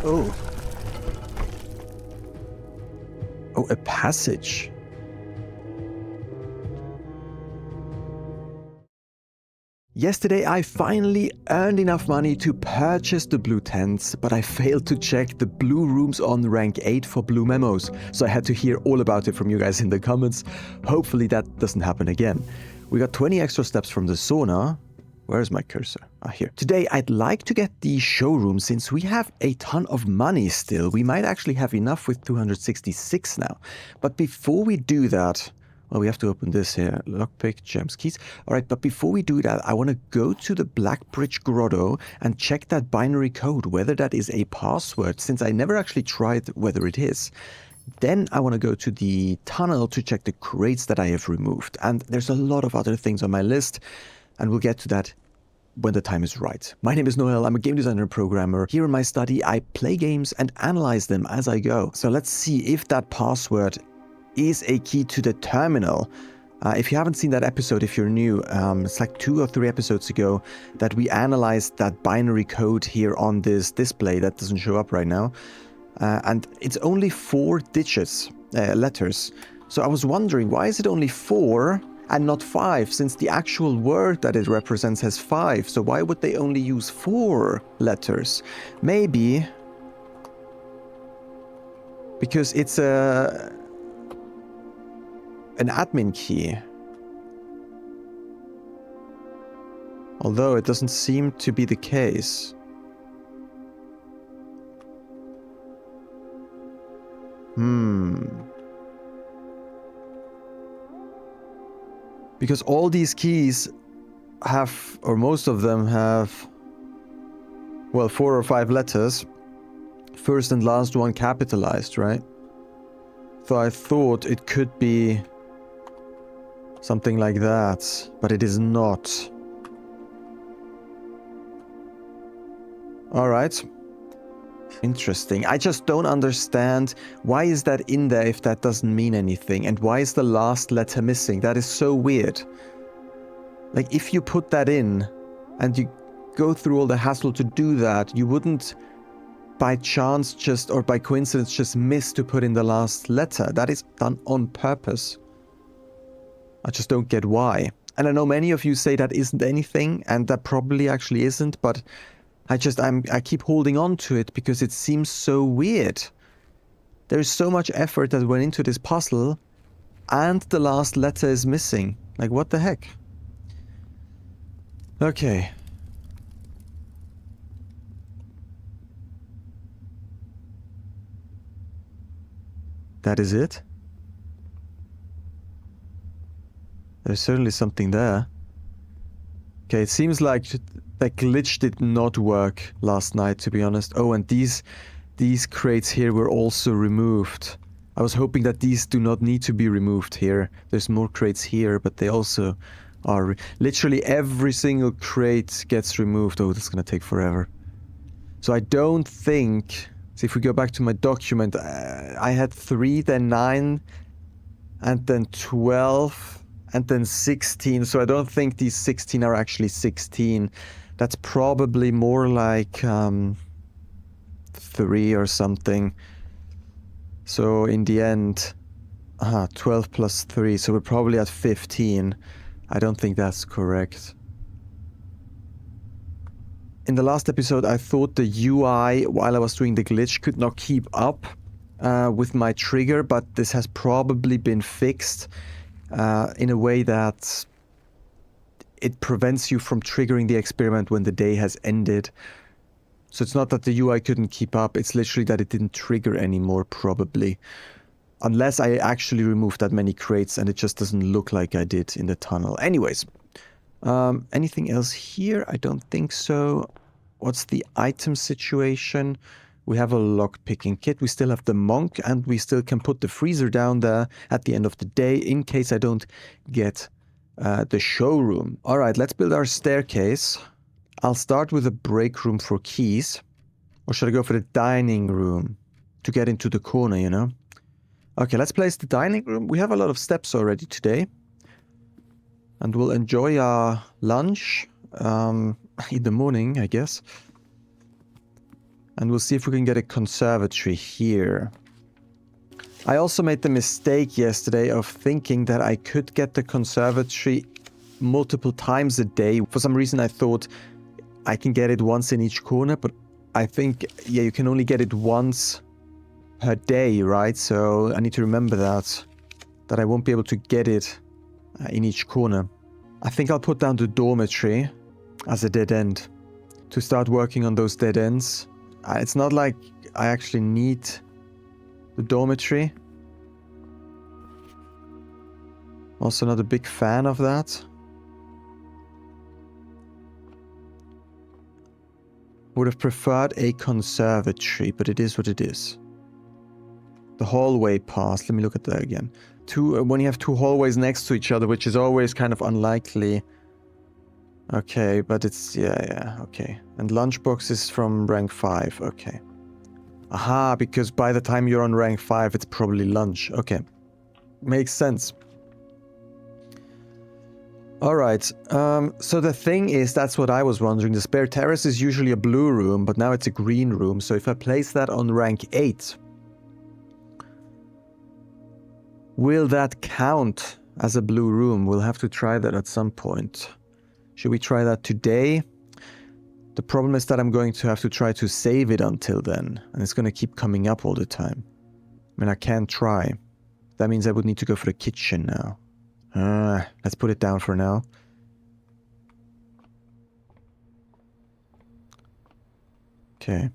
Oh. Oh, a passage. Yesterday I finally earned enough money to purchase the blue tents, but I failed to check the blue rooms on rank 8 for blue memos, so I had to hear all about it from you guys in the comments. Hopefully that doesn't happen again. We got 20 extra steps from the sauna. Where's my cursor? Ah, here. Today I'd like to get the showroom since we have a ton of money still. We might actually have enough with 266 now. But before we do that, well, we have to open this here. Lockpick, gems, keys. Alright, but before we do that, I want to go to the Black Bridge Grotto and check that binary code, whether that is a password, since I never actually tried whether it is. Then I want to go to the tunnel to check the crates that I have removed. And there's a lot of other things on my list, and we'll get to that when the time is right. My name is Noel, I'm a game designer and programmer. Here in my study, I play games and analyze them as I go. So let's see if that password is a key to the terminal. If you haven't seen that episode, if you're new, it's like 2 or 3 episodes ago that we analyzed that binary code here on this display that doesn't show up right now. And it's only 4 digits, letters. So I was wondering, why is it only 4 and not 5, since the actual word that it represents has 5? So why would they only use 4 letters? Maybe because it's an admin key. Although it doesn't seem to be the case. Because all these keys have, or most of them have, well, 4 or 5 letters. First and last one capitalized, right? So I thought it could be something like that, but it is not. Alright. Interesting. I just don't understand why is that in there if that doesn't mean anything, and why is the last letter missing? That is so weird. Like, if you put that in and you go through all the hassle to do that, you wouldn't by chance just, or by coincidence, just miss to put in the last letter. That is done on purpose. I just don't get why. And I know many of you say that isn't anything, and that probably actually isn't, but I keep holding on to it because it seems so weird. There is so much effort that went into this puzzle, and the last letter is missing. Like, what the heck? Okay. That is it? There's certainly something there. Okay, it seems like that glitch did not work last night, to be honest. Oh, and these crates here were also removed. I was hoping that these do not need to be removed here. There's more crates here, but they also are... Literally every single crate gets removed. Oh, that's gonna take forever. So I don't think... So if we go back to my document, I had 3, then 9, and then 12, and then 16. So I don't think these 16 are actually 16. That's probably more like 3 or something. So in the end, 12 plus 3, so we're probably at 15. I don't think that's correct. In the last episode, I thought the UI, while I was doing the glitch, could not keep up with my trigger, but this has probably been fixed in a way that it prevents you from triggering the experiment when the day has ended. So it's not that the UI couldn't keep up, it's literally that it didn't trigger anymore, probably. Unless I actually removed that many crates and it just doesn't look like I did in the tunnel. Anyways, anything else here? I don't think so. What's the item situation? We have a lock-picking kit, we still have the monk, and we still can put the freezer down there at the end of the day in case I don't get the showroom. Alright, let's build our staircase. I'll start with a break room for keys. Or should I go for the dining room to get into the corner, you know? Okay, let's place the dining room. We have a lot of steps already today. And we'll enjoy our lunch in the morning, I guess. And we'll see if we can get a conservatory here. I also made the mistake yesterday of thinking that I could get the conservatory multiple times a day. For some reason I thought I can get it once in each corner, but I think, yeah, you can only get it once per day, right? So I need to remember that I won't be able to get it in each corner. I think I'll put down the dormitory as a dead end to start working on those dead ends. It's not like I actually need the dormitory. Also not a big fan of that. Would have preferred a conservatory, but it is what it is. The hallway pass, let me look at that again. When you have two hallways next to each other, which is always kind of unlikely. Okay, but it's, yeah, okay. And lunchbox is from rank 5, okay. Aha, because by the time you're on rank 5, it's probably lunch. Okay. Makes sense. Alright, so the thing is, that's what I was wondering. The spare terrace is usually a blue room, but now it's a green room. So if I place that on rank 8, will that count as a blue room? We'll have to try that at some point. Should we try that today? The problem is that I'm going to have to try to save it until then, and it's going to keep coming up all the time. I mean, I can't try. That means I would need to go for the kitchen now. Let's put it down for now. Okay.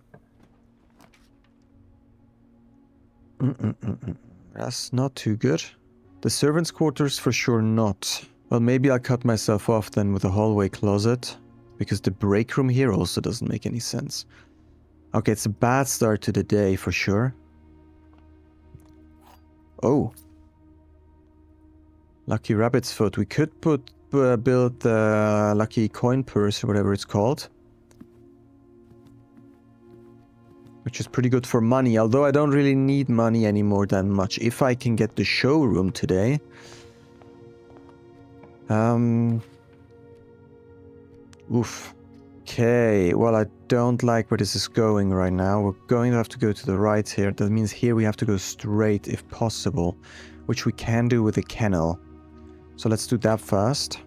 That's not too good. The servants' quarters for sure not. Well, maybe I'll cut myself off then with a hallway closet, because the break room here also doesn't make any sense. Okay, it's a bad start to the day for sure. Oh. Lucky rabbit's foot. We could build the lucky coin purse or whatever it's called. Which is pretty good for money, although I don't really need money anymore that much. If I can get the showroom today. Oof. Okay, well, I don't like where this is going right now. We're going to have to go to the right here. That means here we have to go straight if possible, which we can do with the kennel. So let's do that first.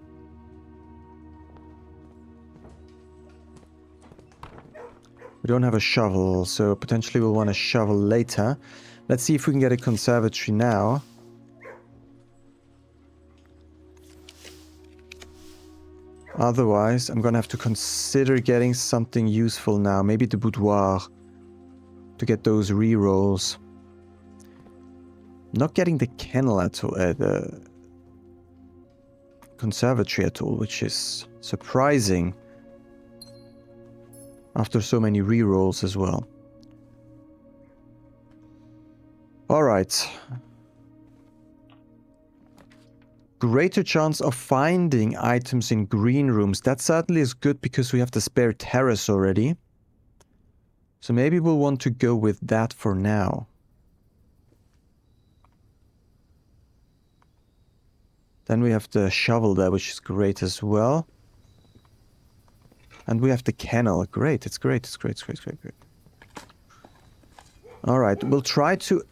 We don't have a shovel, so potentially we'll want a shovel later. Let's see if we can get a conservatory now. Otherwise, I'm gonna have to consider getting something useful now. Maybe the boudoir to get those re-rolls. Not getting the kennel at all, the conservatory at all, which is surprising after so many re-rolls as well. Alright. Greater chance of finding items in green rooms. That certainly is good because we have the spare terrace already. So maybe we'll want to go with that for now. Then we have the shovel there, which is great as well. And we have the kennel. Great, it's great, it's great, it's great, it's great, great. Alright, we'll try to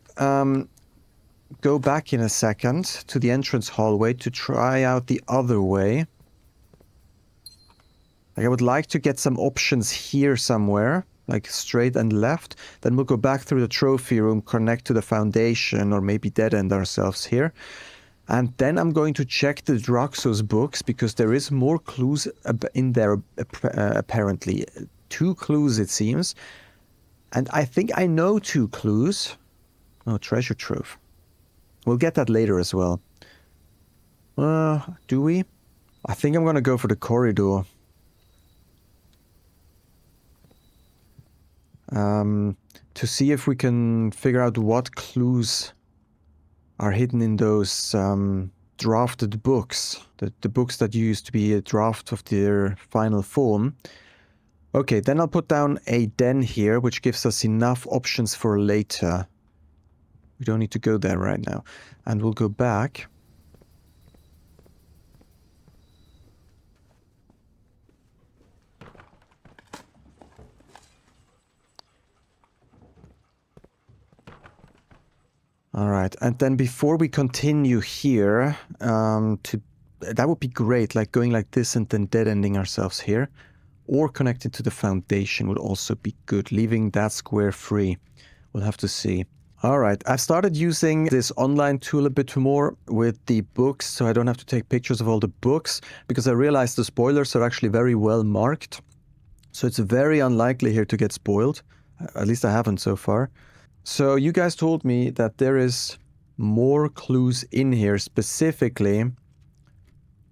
go back in a second to the entrance hallway to try out the other way. Like, I would like to get some options here somewhere, like straight and left. Then we'll go back through the trophy room, connect to the foundation, or maybe dead end ourselves here. And then I'm going to check the Draxos books, because there is more clues in there, apparently. 2 clues, it seems. And I think I know 2 clues. Oh, treasure trove. We'll get that later as well. Do we? I think I'm going to go for the corridor. To see if we can figure out what clues are hidden in those drafted books. The books that used to be a draft of their final form. Okay, then I'll put down a den here, which gives us enough options for later. We don't need to go there right now. And we'll go back. All right, and then before we continue here, that would be great, like going like this and then dead-ending ourselves here. Or connecting to the foundation would also be good, leaving that square free. We'll have to see. All right, I've started using this online tool a bit more with the books, so I don't have to take pictures of all the books, because I realized the spoilers are actually very well marked. So it's very unlikely here to get spoiled. At least I haven't so far. So you guys told me that there is more clues in here, specifically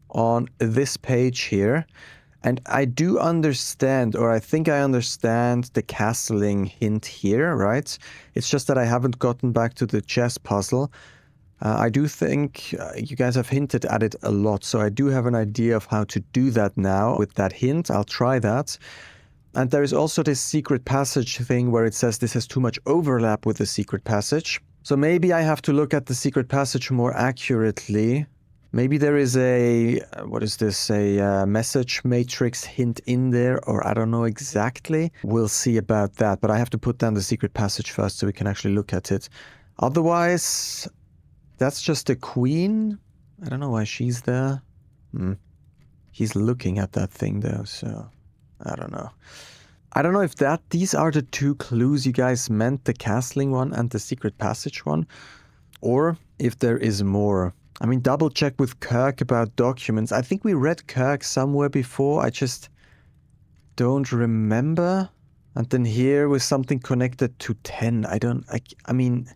on this page here. And I do understand, or I think I understand the castling hint here, right? It's just that I haven't gotten back to the chess puzzle. I do think you guys have hinted at it a lot, so I do have an idea of how to do that now with that hint. I'll try that. And there is also this secret passage thing where it says this has too much overlap with the secret passage. So maybe I have to look at the secret passage more accurately. Maybe there is a, what is this, a message matrix hint in there, or I don't know exactly. We'll see about that, but I have to put down the secret passage first so we can actually look at it. Otherwise, that's just a queen. I don't know why she's there. He's looking at that thing though, so I don't know. I don't know if these are the two clues you guys meant, the castling one and the secret passage one, or if there is more. I mean, double check with Kirk about documents. I think we read Kirk somewhere before. I just don't remember. And then here with something connected to 10. I mean,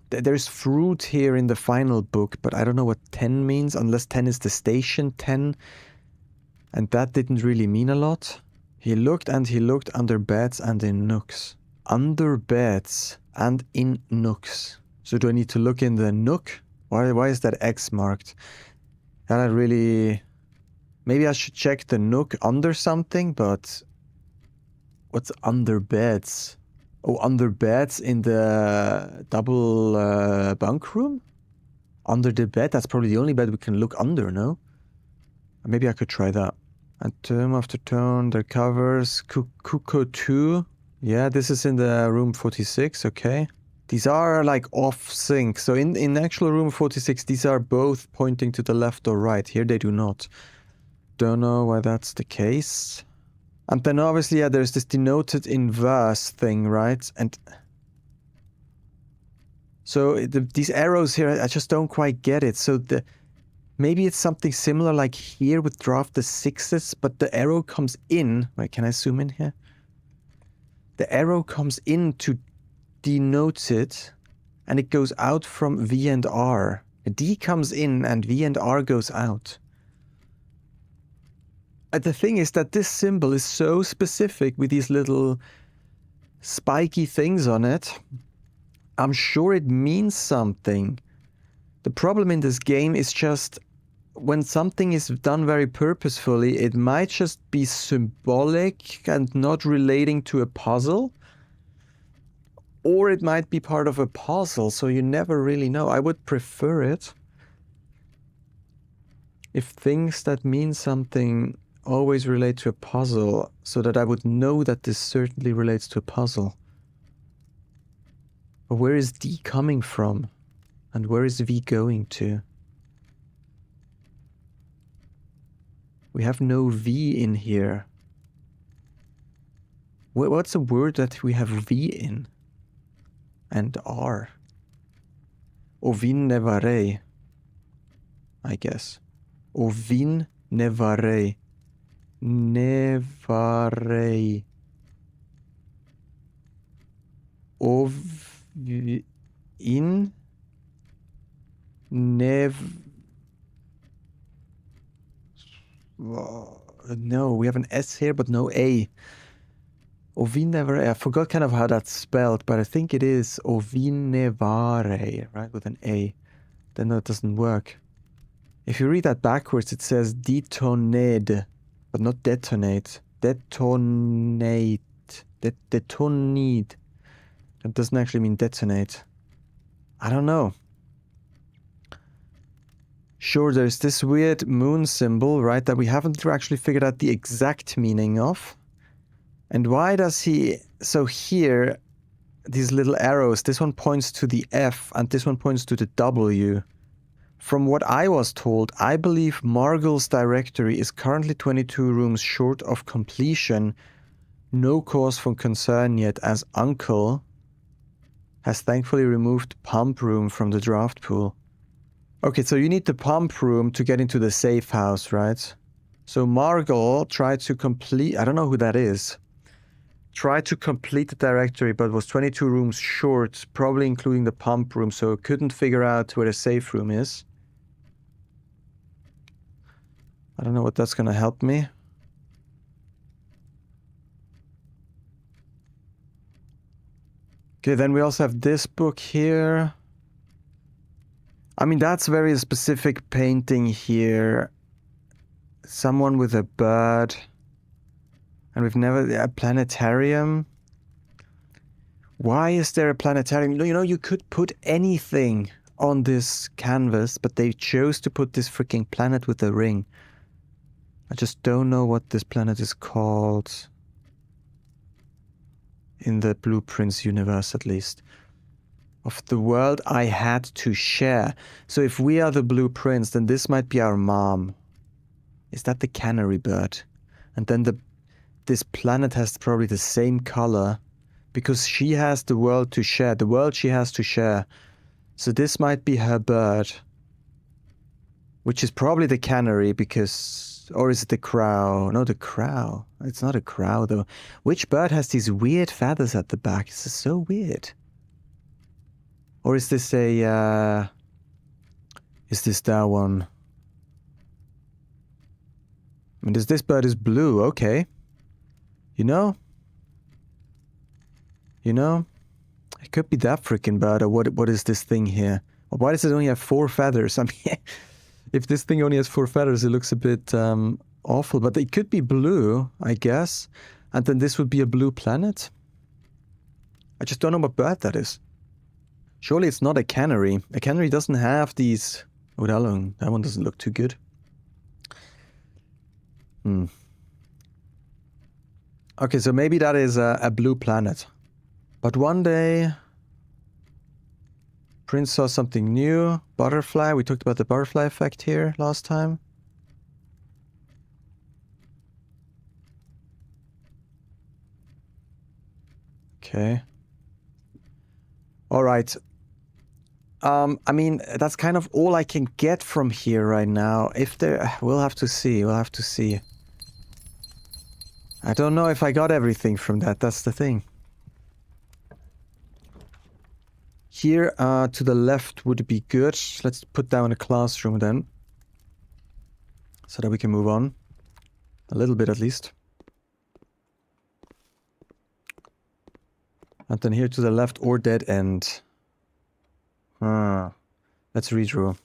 there's fruit here in the final book, but I don't know what 10 means, unless 10 is the station 10. And that didn't really mean a lot. He looked and he looked under beds and in nooks. Under beds and in nooks. So do I need to look in the nook? Why is that X marked? And I really... Maybe I should check the nook under something, but... What's under beds? Oh, under beds in the double bunk room? Under the bed? That's probably the only bed we can look under, no? Maybe I could try that. And term after turn, their covers. Kuko 2. Yeah, this is in the room 46, okay. These are like off sync. So in actual room 46, these are both pointing to the left or right. Here they do not. Don't know why that's the case. And then obviously, yeah, there's this denoted in verse thing, right? And so these arrows here, I just don't quite get it. So maybe it's something similar like here with draft the sixes, but the arrow comes in. Wait, can I zoom in here? The arrow comes in to denote it, and it goes out from V and R. A D comes in and V and R goes out. The thing is that this symbol is so specific with these little spiky things on it. I'm sure it means something. The problem in this game is just when something is done very purposefully, it might just be symbolic and not relating to a puzzle. Or it might be part of a puzzle, so you never really know. I would prefer it if things that mean something always relate to a puzzle, so that I would know that this certainly relates to a puzzle. But where is D coming from? And where is V going to? We have no V in here. What's a word that we have V in? And R. Ovin nevare. I guess. Ovin nevare. Nevare. Ovin No, we have an S here, but no A. Ovinevare. I forgot kind of how that's spelled, but I think it is Ovinevare, right, with an A. Then that doesn't work. If you read that backwards, it says detonate, but not detonate. Detonate. Detonate. That doesn't actually mean detonate. I don't know. Sure, there's this weird moon symbol, right, that we haven't actually figured out the exact meaning of. And why does he... So here, these little arrows. This one points to the F and this one points to the W. From what I was told, I believe Margle's directory is currently 22 rooms short of completion. No cause for concern yet, as Uncle has thankfully removed pump room from the draft pool. Okay, so you need the pump room to get into the safe house, right? So Margle tried to complete... I don't know who that is. Tried to complete the directory, but was 22 rooms short, probably including the pump room, so couldn't figure out where the safe room is. I don't know what that's gonna help me. Okay, then we also have this book here. I mean, that's very specific painting here. Someone with a bird. And we've never... a planetarium. Why is there a planetarium? You know, you could put anything on this canvas, but they chose to put this freaking planet with a ring. I just don't know what this planet is called. In the Blueprints universe, at least. Of the world I had to share. So if we are the Blueprints, then this might be our mom. Is that the canary bird? And then this planet has probably the same color. Because she has the world to share. The world she has to share. So this might be her bird. Which is probably the canary because... or is it the crow? No, the crow. It's not a crow though. Which bird has these weird feathers at the back? This is so weird. Or is this a... is this that one? I mean, this bird is blue. Okay. You know? You know? It could be that freaking bird. Or what is this thing here? Or why does it only have 4 feathers? I mean... if this thing only has 4 feathers, it looks a bit awful. But it could be blue, I guess. And then this would be a blue planet. I just don't know what bird that is. Surely it's not a canary. A canary doesn't have these... oh, that one doesn't look too good. Okay, so maybe that is a blue planet. But one day... Prince saw something new. Butterfly. We talked about the butterfly effect here last time. Okay. Alright. I mean, that's kind of all I can get from here right now. If there... we'll have to see. We'll have to see. I don't know if I got everything from that. That's the thing. Here to the left would be good. Let's put down a classroom then. So that we can move on. A little bit at least. And then here to the left or dead end. Let's redraw.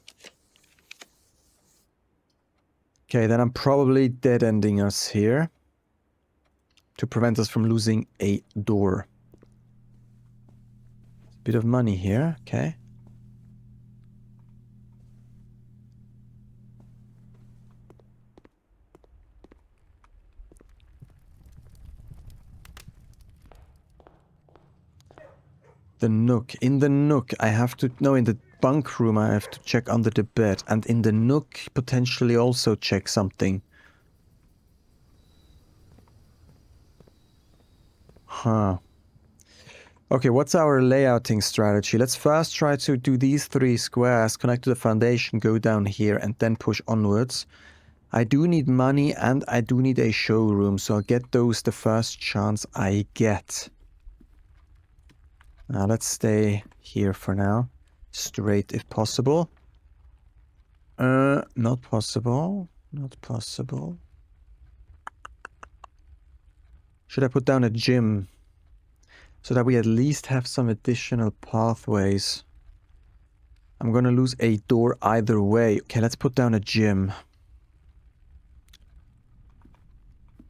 Okay, then I'm probably dead ending us here. To prevent us from losing a door. Bit of money here, okay. The nook. In the nook, I have to... no, in the bunk room, I have to check under the bed. And in the nook, potentially also check something. Huh. Okay, what's our layouting strategy? Let's first try to do these 3 squares, connect to the foundation, go down here, and then push onwards. I do need money, and I do need a showroom, so I'll get those the first chance I get. Now, let's stay here for now. Straight if possible. Not possible. Not possible. Should I put down a gym? So that we at least have some additional pathways. I'm gonna lose a door either way. Okay, let's put down a gym.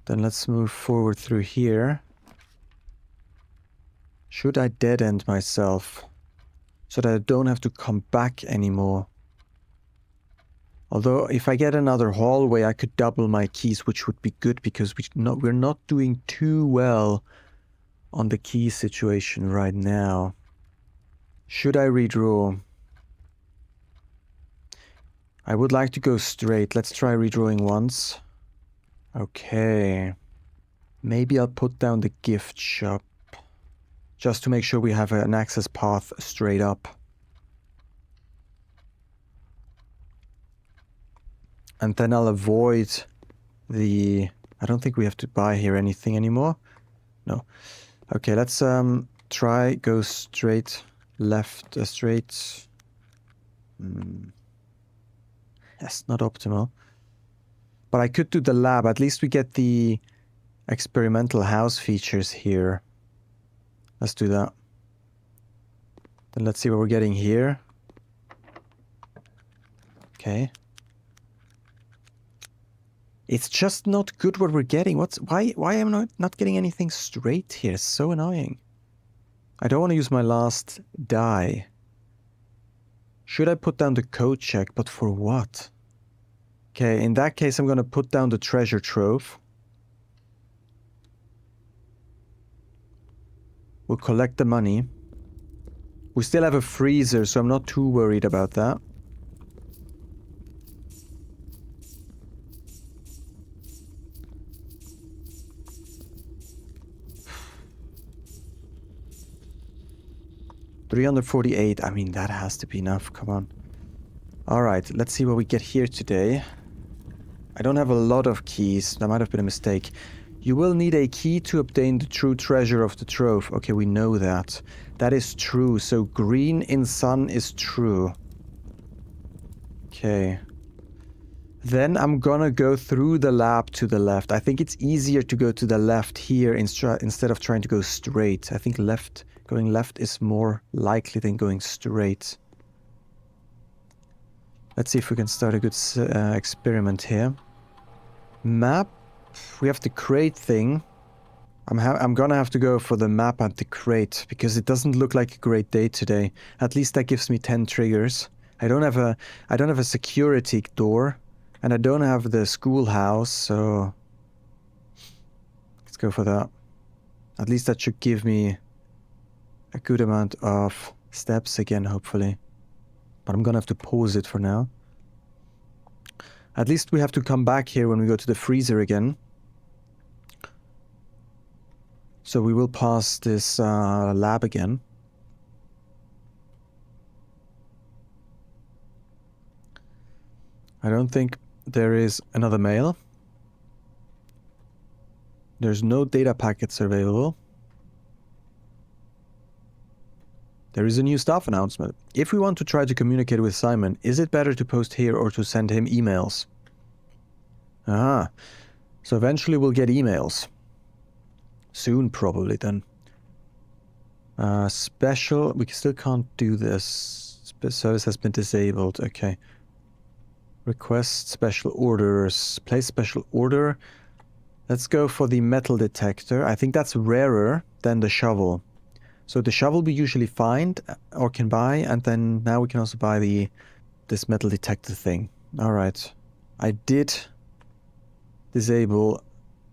Then let's move forward through here. Should I dead end myself? So that I don't have to come back anymore. Although, if I get another hallway, I could double my keys, which would be good because we're not doing too well on the key situation right now. Should I redraw? I would like to go straight. Let's try redrawing once. Okay. Maybe I'll put down the gift shop. Just to make sure we have an access path straight up. And then I'll avoid the... I don't think we have to buy here anything anymore. No. Okay, let's try go straight, left, straight. That's not optimal. But I could do the lab. At least we get the experimental house features here. Let's do that. Then let's see what we're getting here. Okay. It's just not good what we're getting. Why am I not getting anything straight here? It's so annoying. I don't want to use my last die. Should I put down the code check? But for what? Okay, in that case I'm going to put down the treasure trove. We'll collect the money. We still have a freezer, so I'm not too worried about that. $348. I mean, that has to be enough. Come on. Alright, let's see what we get here today. I don't have a lot of keys. That might have been a mistake. You will need a key to obtain the true treasure of the trove. Okay, we know that. That is true. So green in sun is true. Okay. Then I'm gonna go through the lab to the left. I think it's easier to go to the left here instead of trying to go straight. I think going left is more likely than going straight. Let's see if we can start a good experiment here. Map. We have the crate thing. I'm gonna have to go for the map and the crate because it doesn't look like a great day today. At least that gives me 10 triggers. I don't have a security door, and I don't have the schoolhouse, so let's go for that. At least that should give me a good amount of steps again, hopefully. But I'm gonna have to pause it for now. At least we have to come back here when we go to the freezer again. So we will pass this lab again. I don't think there is another mail. There's no data packets available. There is a new staff announcement. If we want to try to communicate with Simon, is it better to post here or to send him emails? Ah, so eventually we'll get emails. Soon, probably, then. Special, we still can't do this. Service has been disabled, okay. Request special orders. Place special order. Let's go for the metal detector. I think that's rarer than the shovel. So the shovel we usually find or can buy, and then now we can also buy this metal detector thing. Alright. I did disable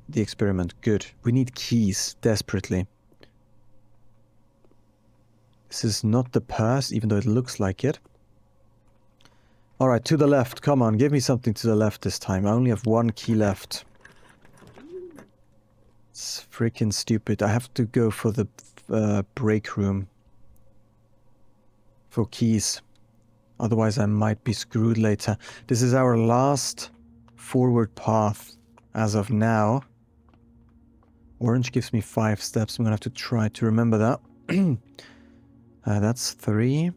the experiment. Good. We need keys desperately. This is not the purse, even though it looks like it. Alright, to the left. Come on, give me something to the left this time. I only have one key left. It's freaking stupid. I have to go for the break room for keys. Otherwise I might be screwed later. This is our last forward path as of now. Orange gives me 5 steps. I'm gonna have to try to remember that. That's 3.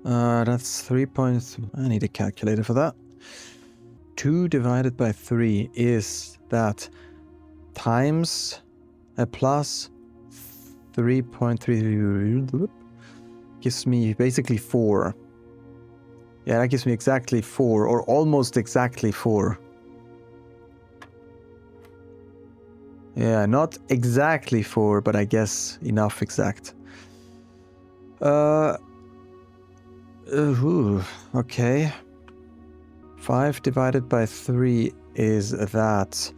That's 3 points. I need a calculator for that. 2 divided by 3 is that times a plus 3.3 gives me basically 4. Yeah, that gives me exactly 4, or almost exactly 4. Yeah, not exactly 4, but I guess enough exact. Okay. 5 divided by 3 is that.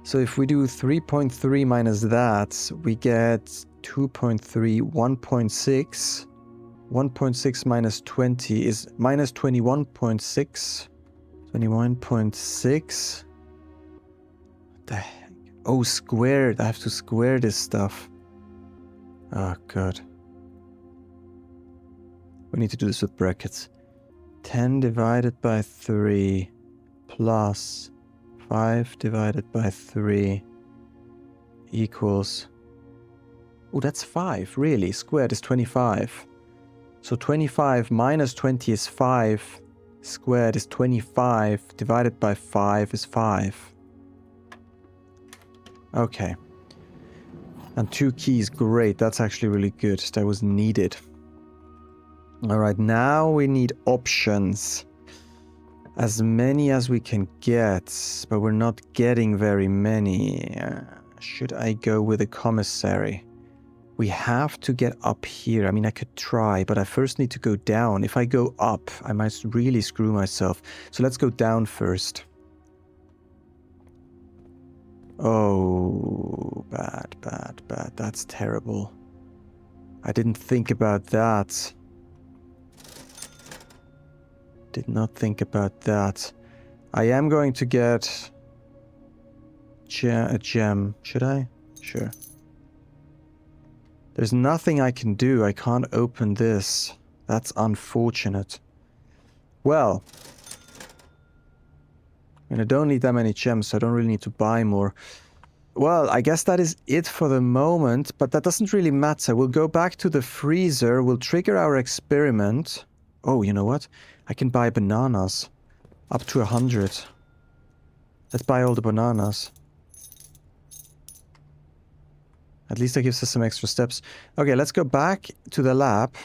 So if we do 3.3 minus that, we get 2.3, 1.6. 1.6 minus 20 is minus 21.6. 21.6. What the heck? Oh, squared. I have to square this stuff. Oh, God. We need to do this with brackets. 10 divided by 3 plus 5 divided by 3 equals... Oh, that's 5, really. Squared is 25. So 25 minus 20 is 5. Squared is 25. Divided by 5 is 5. Okay. And 2 keys, great. That's actually really good. That was needed. Alright, now we need options. As many as we can get, but we're not getting very many. Should I go with a commissary? We have to get up here. I mean, I could try, but I first need to go down. If I go up, I might really screw myself. So let's go down first. Oh, bad, bad, bad. That's terrible. I didn't think about that. Did not think about that. I am going to get a gem. Should I? Sure. There's nothing I can do. I can't open this. That's unfortunate. Well. And I don't need that many gems, so I don't really need to buy more. Well, I guess that is it for the moment, but that doesn't really matter. We'll go back to the freezer. We'll trigger our experiment. Oh, you know what? I can buy bananas. Up to 100. Let's buy all the bananas. At least that gives us some extra steps. Okay, let's go back to the lab.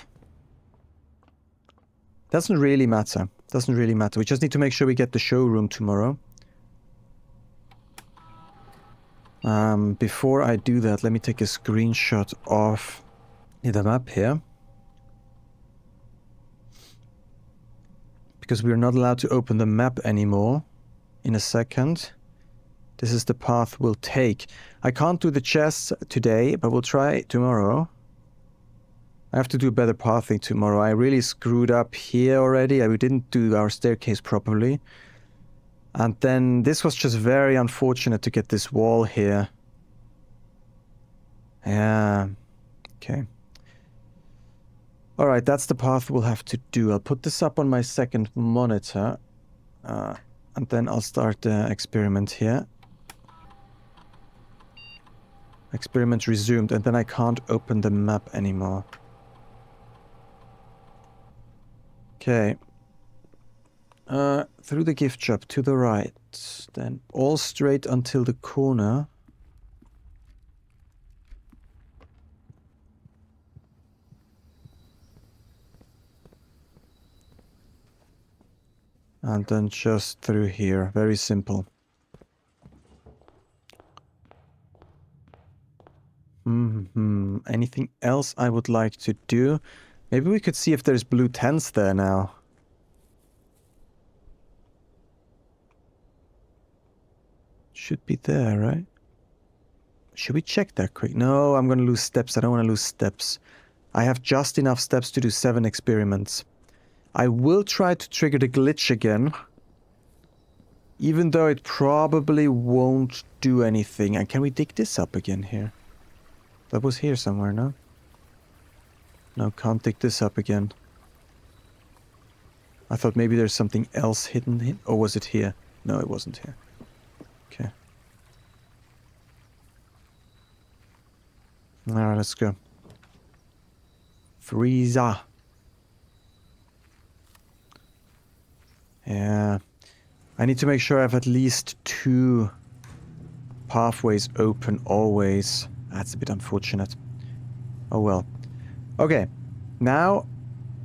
Doesn't really matter. Doesn't really matter. We just need to make sure we get the showroom tomorrow. Before I do that, let me take a screenshot of the map here. Because we're not allowed to open the map anymore in a second. This is the path we'll take. I can't do the chests today, but we'll try tomorrow. I have to do better pathing tomorrow. I really screwed up here already. We didn't do our staircase properly. And then this was just very unfortunate to get this wall here. Yeah. Okay. Alright, that's the path we'll have to do. I'll put this up on my second monitor. And then I'll start the experiment here. Experiment resumed, and then I can't open the map anymore. Okay. Through the gift shop to the right. Then all straight until the corner. And then just through here. Very simple. Anything else I would like to do? Maybe we could see if there's blue tents there now. Should be there, right? Should we check that quick? No, I'm gonna lose steps. I don't want to lose steps. I have just enough steps to do 7 experiments. I will try to trigger the glitch again. Even though it probably won't do anything. And can we dig this up again here? That was here somewhere, no? No, can't dig this up again. I thought maybe there's something else hidden here. Or was it here? No, it wasn't here. Okay. Alright, let's go. Freezer. Yeah. I need to make sure I have at least 2 pathways open always. That's a bit unfortunate. Oh well. Okay. Now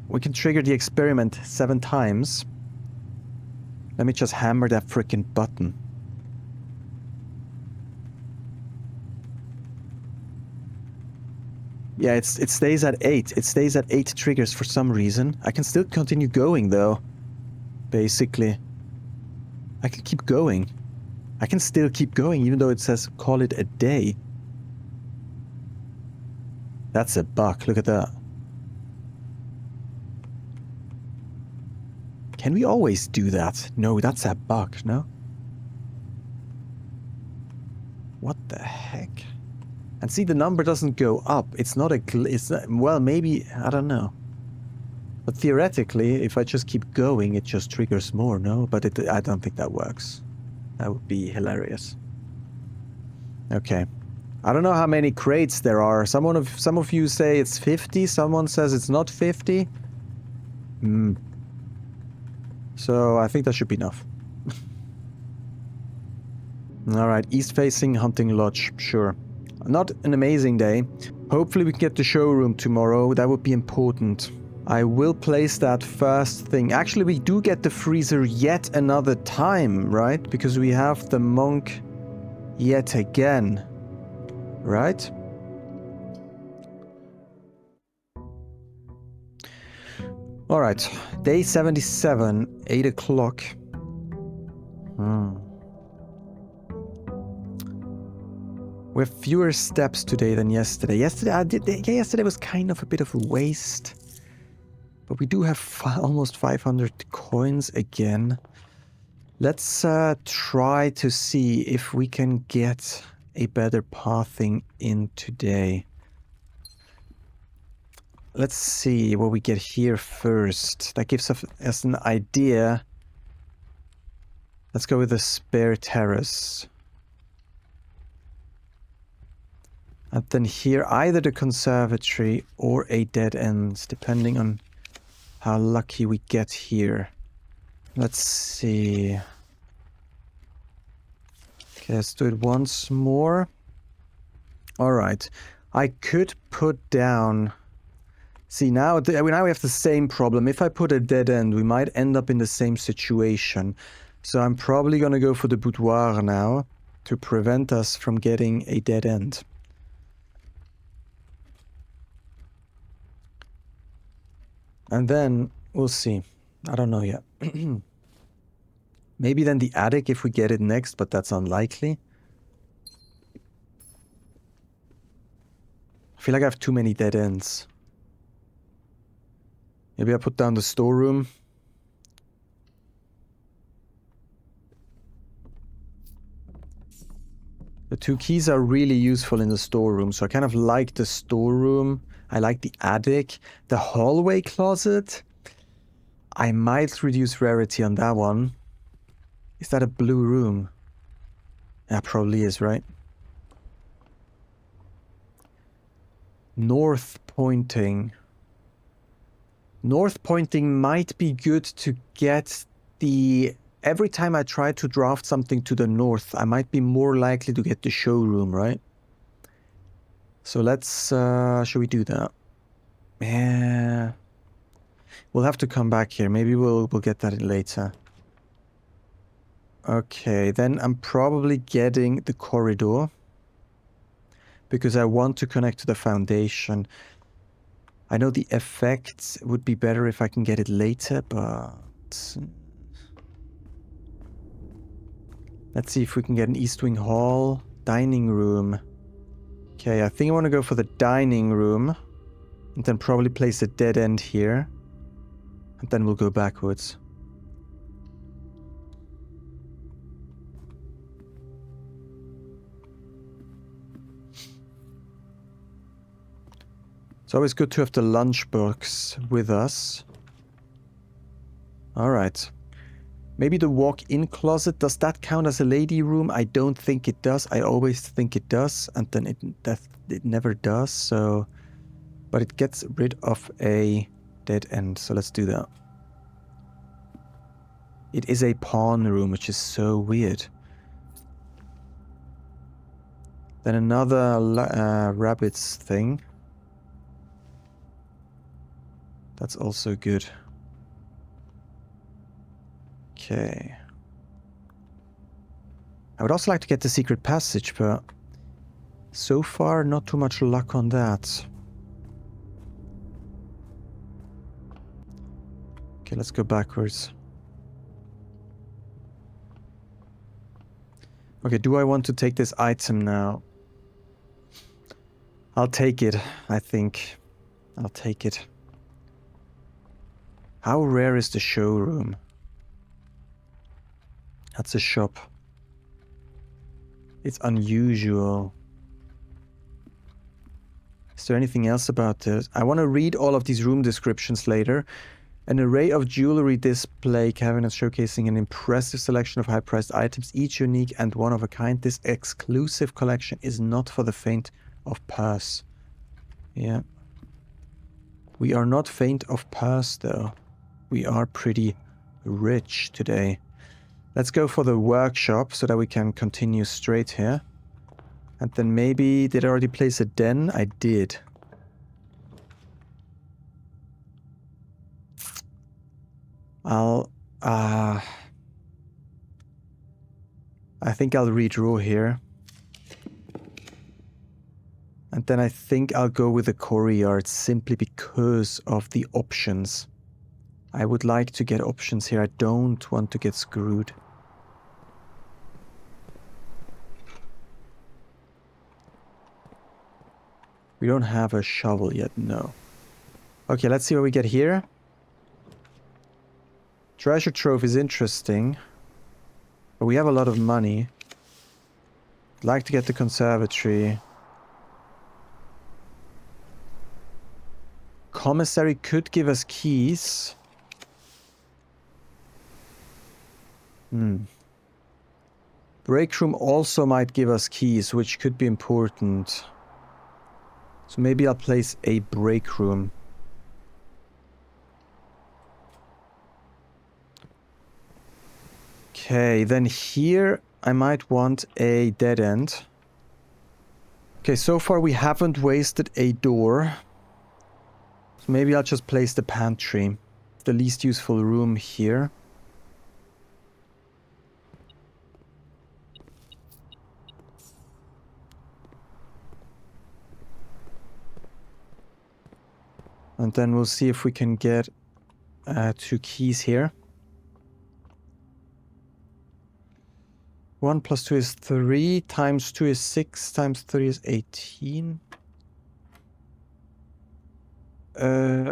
we can trigger the experiment 7 times. Let me just hammer that frickin' button. Yeah, it stays at 8. It stays at 8 triggers for some reason. I can still continue going though. Basically. I can keep going. I can still keep going even though it says call it a day. That's a bug. Look at that. Can we always do that? No, that's a bug, no? What the heck? And see, the number doesn't go up. It's not a it's not, well, maybe, I don't know. But theoretically, if I just keep going, it just triggers more, no? But I don't think that works. That would be hilarious. Okay. I don't know how many crates there are. Some of you say it's 50, someone says it's not 50. So I think that should be enough. Alright, east-facing hunting lodge, sure. Not an amazing day. Hopefully we can get the showroom tomorrow, that would be important. I will place that first thing. Actually, we do get the freezer yet another time, right? Because we have the monk yet again, right? Alright, day 77, 8 o'clock. We have fewer steps today than yesterday. Yesterday was kind of a bit of a waste. But we do have almost 500 coins again. Let's try to see if we can get a better pathing in today. Let's see what we get here first. That gives us an idea. Let's go with the spare terrace. And then here, either the conservatory or a dead end, depending on how lucky we get here. Let's see. Okay, let's do it once more. Alright. I could put down... See, now we have the same problem. If I put a dead end, we might end up in the same situation. So I'm probably going to go for the boudoir now to prevent us from getting a dead end. And then we'll see. I don't know yet. Maybe then the attic if we get it next, but that's unlikely. I feel like I have too many dead ends. Maybe I put down the storeroom. The 2 keys are really useful in the storeroom, so I kind of like the storeroom. I like the attic. The hallway closet. I might reduce rarity on that one. Is that a blue room? Yeah, probably is, right? North pointing. North pointing might be good to get the... Every time I try to draft something to the north, I might be more likely to get the showroom, right? So let's... should we do that? Yeah... We'll have to come back here. Maybe we'll get that later. Okay, then I'm probably getting the corridor. Because I want to connect to the foundation. I know the effects would be better if I can get it later, but... Let's see if we can get an East Wing Hall. Dining room. Okay, I think I want to go for the dining room. And then probably place a dead end here. And then we'll go backwards. It's always good to have the lunchbox with us. Alright. Maybe the walk-in closet, does that count as a lady room? I don't think it does. I always think it does, and then it never does, so... But it gets rid of a dead end, so let's do that. It is a pawn room, which is so weird. Then another rabbits thing. That's also good. Okay. I would also like to get the secret passage, but so far not too much luck on that. Okay, let's go backwards. Okay, do I want to take this item now? I'll take it, I think. I'll take it. How rare is the showroom? That's a shop. It's unusual. Is there anything else about this? I want to read all of these room descriptions later. An array of jewelry display cabinets showcasing an impressive selection of high-priced items, each unique and one of a kind. This exclusive collection is not for the faint of purse. Yeah. We are not faint of purse, though. We are pretty rich today. Let's go for the workshop so that we can continue straight here. And then maybe... Did I already place a den? I did. I think I'll redraw here. And then I think I'll go with the courtyard simply because of the options. I would like to get options here. I don't want to get screwed. We don't have a shovel yet, no. Okay, let's see what we get here. Treasure trove is interesting. But we have a lot of money. I'd like to get the conservatory. Commissary could give us keys. Break room also might give us keys, which could be important. So maybe I'll place a break room. Okay, then here I might want a dead end. Okay, so far we haven't wasted a door. So maybe I'll just place the pantry. The least useful room here. And then we'll see if we can get 2 keys here. 1 plus 2 is 3, times 2 is 6, times 3 is 18.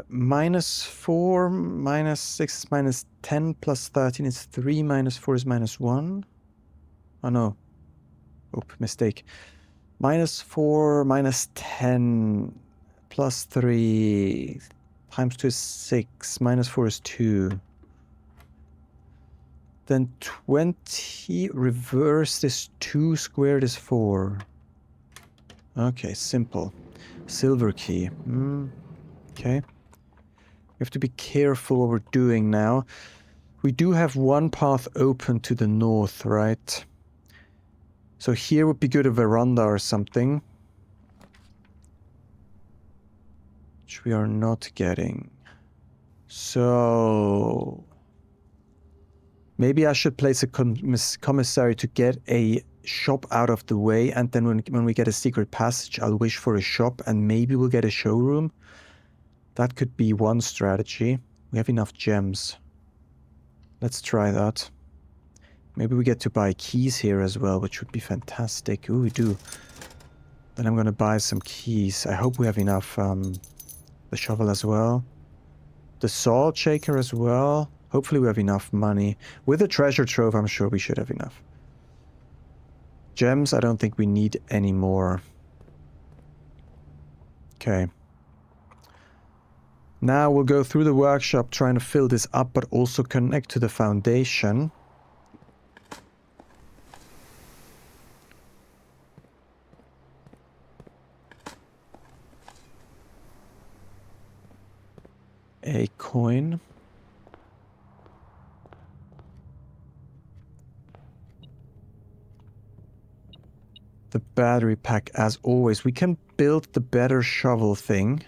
Minus 4, minus 6 is minus 10, plus 13 is 3, minus 4 is minus 1. Oh no. Oop, mistake. Minus 4, minus 10, plus 3, times 2 is 6, minus 4 is 2. Then 20 reversed is 2, squared is 4. Okay, simple. Silver key. Okay. We have to be careful what we're doing now. We do have one path open to the north, right? So here would be good, a veranda or something. Which we are not getting. So... maybe I should place a commissary to get a shop out of the way, and then when we get a secret passage, I'll wish for a shop, and maybe we'll get a showroom. That could be one strategy. We have enough gems. Let's try that. Maybe we get to buy keys here as well, which would be fantastic. Ooh, we do. Then I'm gonna buy some keys. I hope we have enough. The shovel as well. The salt shaker as well. Hopefully we have enough money. With the treasure trove, I'm sure we should have enough. Gems, I don't think we need any more. Okay. Now we'll go through the workshop trying to fill this up, but also connect to the foundation. A coin. The battery pack, as always. We can build the better shovel thing.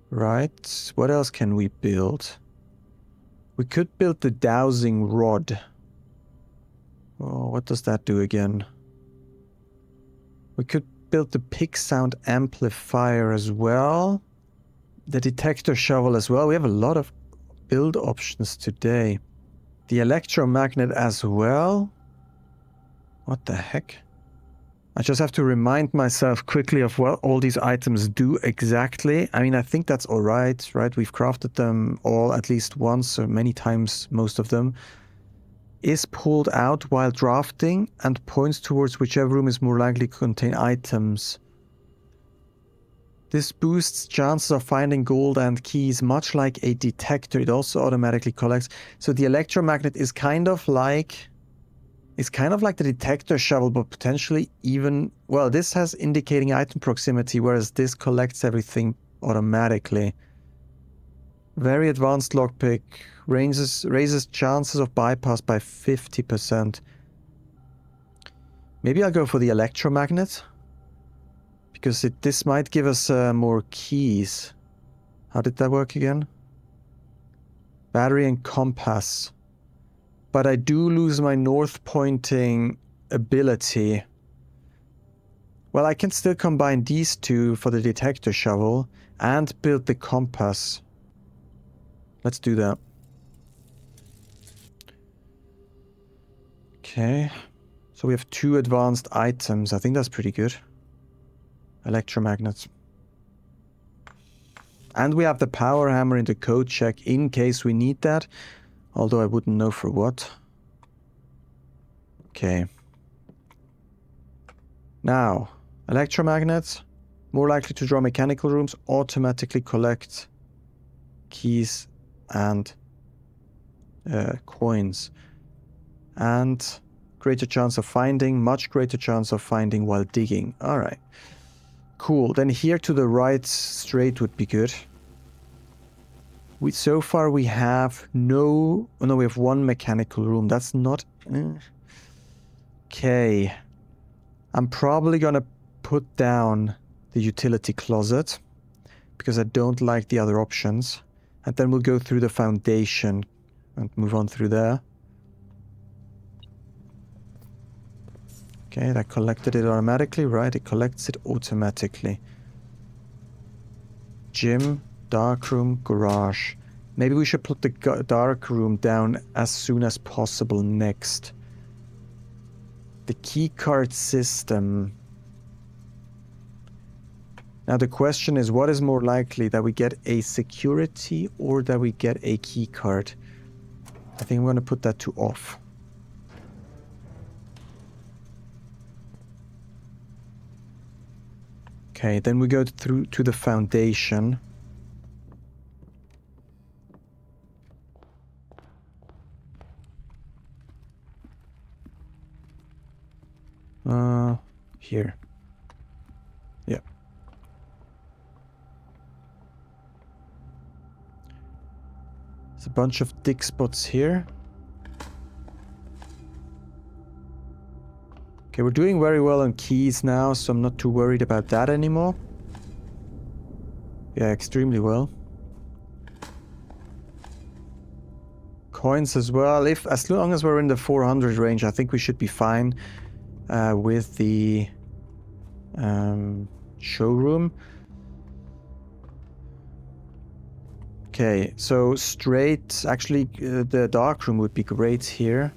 Right. What else can we build? We could build the dowsing rod. Oh, what does that do again? We could build the pick sound amplifier as well. The detector shovel as well. We have a lot of build options today. The electromagnet as well? What the heck? I just have to remind myself quickly of what all these items do exactly. I mean, I think that's alright, right? We've crafted them all at least once, or many times, most of them. Is pulled out while drafting and points towards whichever room is more likely to contain items. This boosts chances of finding gold and keys, much like a detector. It also automatically collects. So the electromagnet is kind of like... It's kind of like the detector shovel, but potentially even... Well, this has indicating item proximity, whereas this collects everything automatically. Very advanced lockpick. Raises chances of bypass by 50%. Maybe I'll go for the electromagnet. Because this might give us more keys. How did that work again? Battery and compass. But I do lose my north pointing ability. Well, I can still combine these two for the detector shovel and build the compass. Let's do that. Okay. So we have 2 advanced items. I think that's pretty good. Electromagnets. And we have the power hammer in the code check in case we need that. Although I wouldn't know for what. Okay. Now, electromagnets. More likely to draw mechanical rooms. Automatically collect keys and coins. And greater chance of finding. Much greater chance of finding while digging. Alright. Cool. Then here to the right straight would be good. So far we have no... Oh no, we have 1 mechanical room. That's not... Okay. I'm probably gonna put down the utility closet. Because I don't like the other options. And then we'll go through the foundation. And move on through there. Okay, that collected it automatically. Right, it collects it automatically. Gym. Darkroom, garage. Maybe we should put the dark room down as soon as possible next. The keycard system. Now the question is, what is more likely? That we get a security or that we get a keycard? I think I'm going to put that to off. Okay, then we go through to the foundation. Here. Yeah. There's a bunch of dig spots here. Okay, we're doing very well on keys now, so I'm not too worried about that anymore. Yeah, extremely well. Coins as well. As long as we're in the 400 range, I think we should be fine with the showroom. Okay, so straight... Actually, the darkroom would be great here.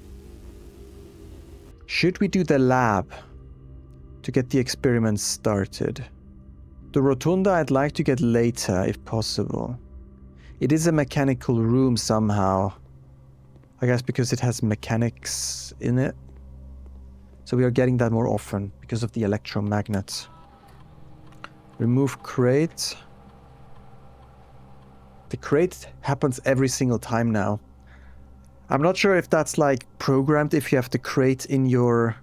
Should we do the lab to get the experiments started? The rotunda I'd like to get later, if possible. It is a mechanical room somehow. I guess because it has mechanics in it. So we are getting that more often because of the electromagnets. Remove crate. The crate happens every single time now. I'm not sure if that's like programmed, if you have the crate in your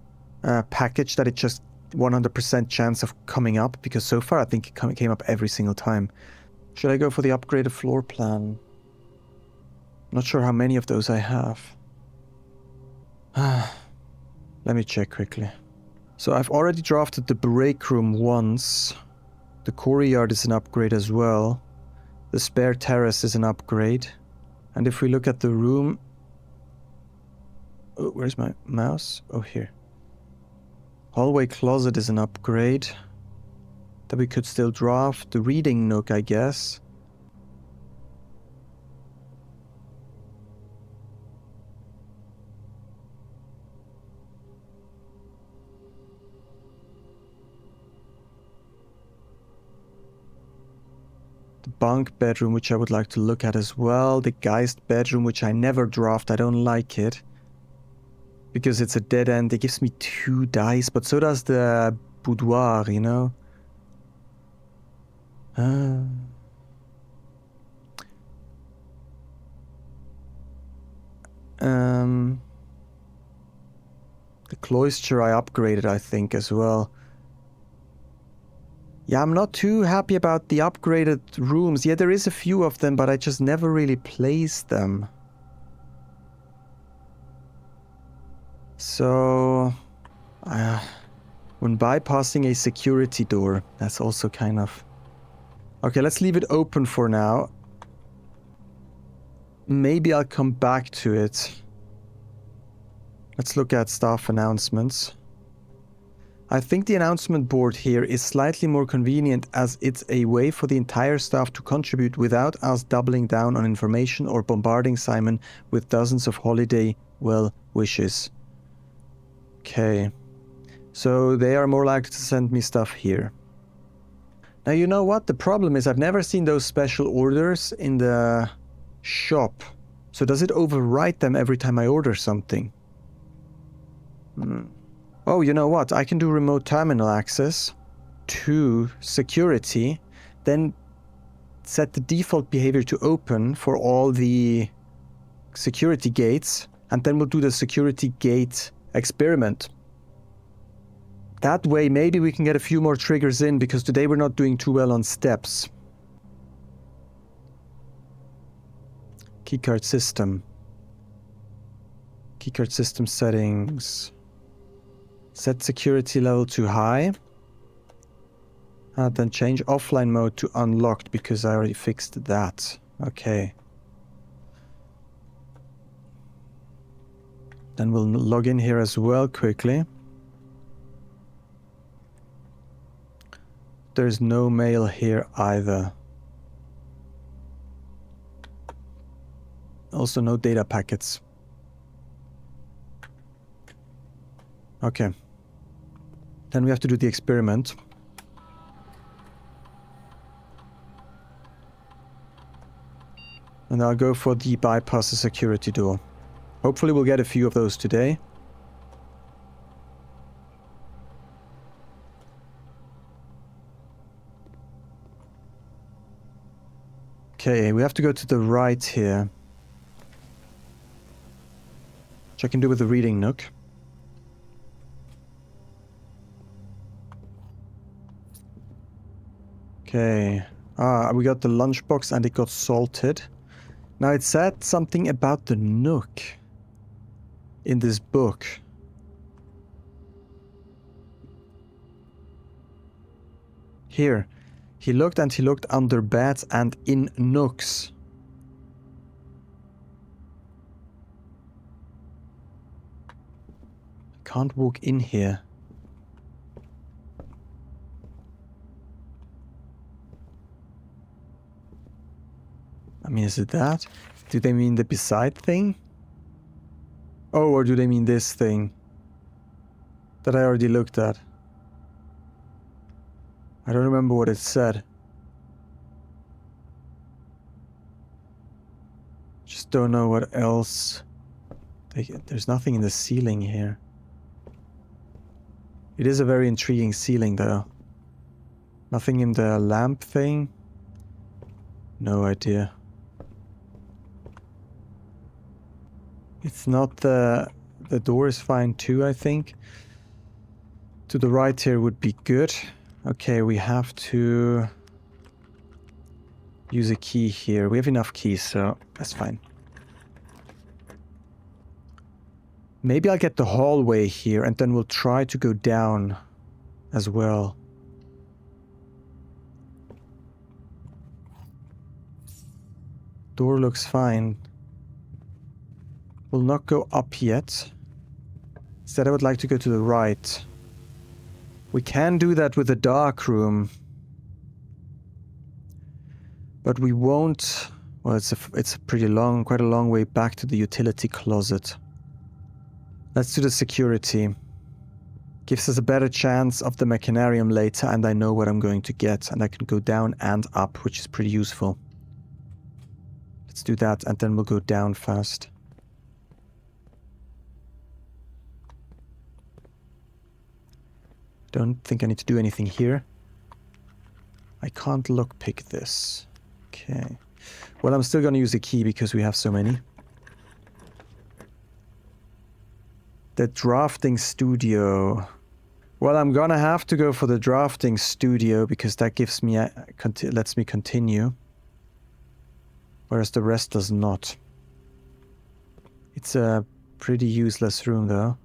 package, that it just 100% chance of coming up, because so far I think it came up every single time. Should I go for the upgraded floor plan? Not sure how many of those I have. Let me check quickly. So I've already drafted the break room once. The courtyard is an upgrade as well. The spare terrace is an upgrade. And if we look at the room... Oh, where's my mouse? Oh, here. Hallway closet is an upgrade that we could still draft. The reading nook, I guess. The bunk bedroom, which I would like to look at as well. The Geist bedroom, which I never draft. I don't like it. Because it's a dead end. It gives me 2 dice, but so does the boudoir, you know? The cloister I upgraded, I think, as well. Yeah, I'm not too happy about the upgraded rooms. Yeah, there is a few of them, but I just never really placed them. So... when bypassing a security door, that's also kind of... Okay, let's leave it open for now. Maybe I'll come back to it. Let's look at staff announcements. I think the announcement board here is slightly more convenient as it's a way for the entire staff to contribute without us doubling down on information or bombarding Simon with dozens of holiday well wishes. Okay. So they are more likely to send me stuff here. Now you know what? The problem is I've never seen those special orders in the shop. So does it overwrite them every time I order something? Oh, you know what? I can do remote terminal access to security, then set the default behavior to open for all the security gates, and then we'll do the security gate experiment. That way, maybe we can get a few more triggers in, because today we're not doing too well on steps. Keycard system. Keycard system settings. Set security level to high. And then change offline mode to unlocked, because I already fixed that. Okay. Then we'll log in here as well quickly. There's no mail here either. Also no data packets. Okay. Then we have to do the experiment. And I'll go for the bypass the security door. Hopefully we'll get a few of those today. Okay, we have to go to the right here. Which I can do with the reading nook. Okay. We got the lunchbox and it got salted. Now it said something about the nook in this book. Here. He looked and he looked under beds and in nooks. Can't walk in here. I mean, is it that? Do they mean the beside thing? Oh, or do they mean this thing that I already looked at? I don't remember what it said. Just don't know what else. There's nothing in the ceiling here. It is a very intriguing ceiling though. Nothing in the lamp thing? No idea. It's not the door is fine too, I think. To the right here would be good. Okay, we have to use a key here. We have enough keys, so that's fine. Maybe I'll get the hallway here and then we'll try to go down as well. Door looks fine. We'll not go up yet. Instead, I would like to go to the right. We can do that with the dark room. But we won't... Well, it's a pretty long, quite a long way back to the utility closet. Let's do the security. Gives us a better chance of the Mechanarium later, and I know what I'm going to get, and I can go down and up, which is pretty useful. Let's do that, and then we'll go down first. Don't think I need to do anything here. I can't lockpick this. Okay. Well, I'm still going to use the key because we have so many. The drafting studio. Well, I'm gonna have to go for the drafting studio because that gives me lets me continue. Whereas the rest does not. It's a pretty useless room though.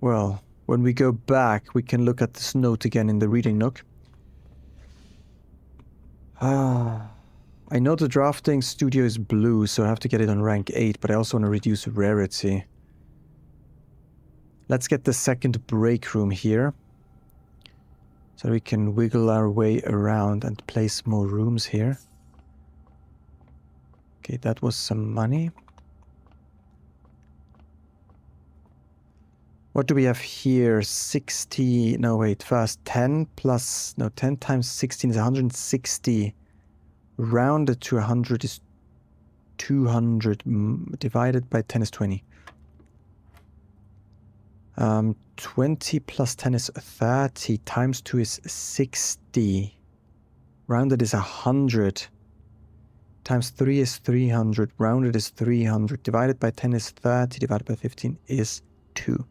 Well, when we go back, we can look at this note again in the reading nook. I know the drafting studio is blue, so I have to get it on rank 8, but I also want to reduce rarity. Let's get the second break room here. So we can wiggle our way around and place more rooms here. Okay, that was some money. What do we have here? 60... No, wait, first 10 plus... No, 10 times 16 is 160. Rounded to 100 is 200. Divided by 10 is 20. 20 plus 10 is 30. Times 2 is 60. Rounded is 100. Times 3 is 300. Rounded is 300. Divided by 10 is 30. Divided by 15 is 2.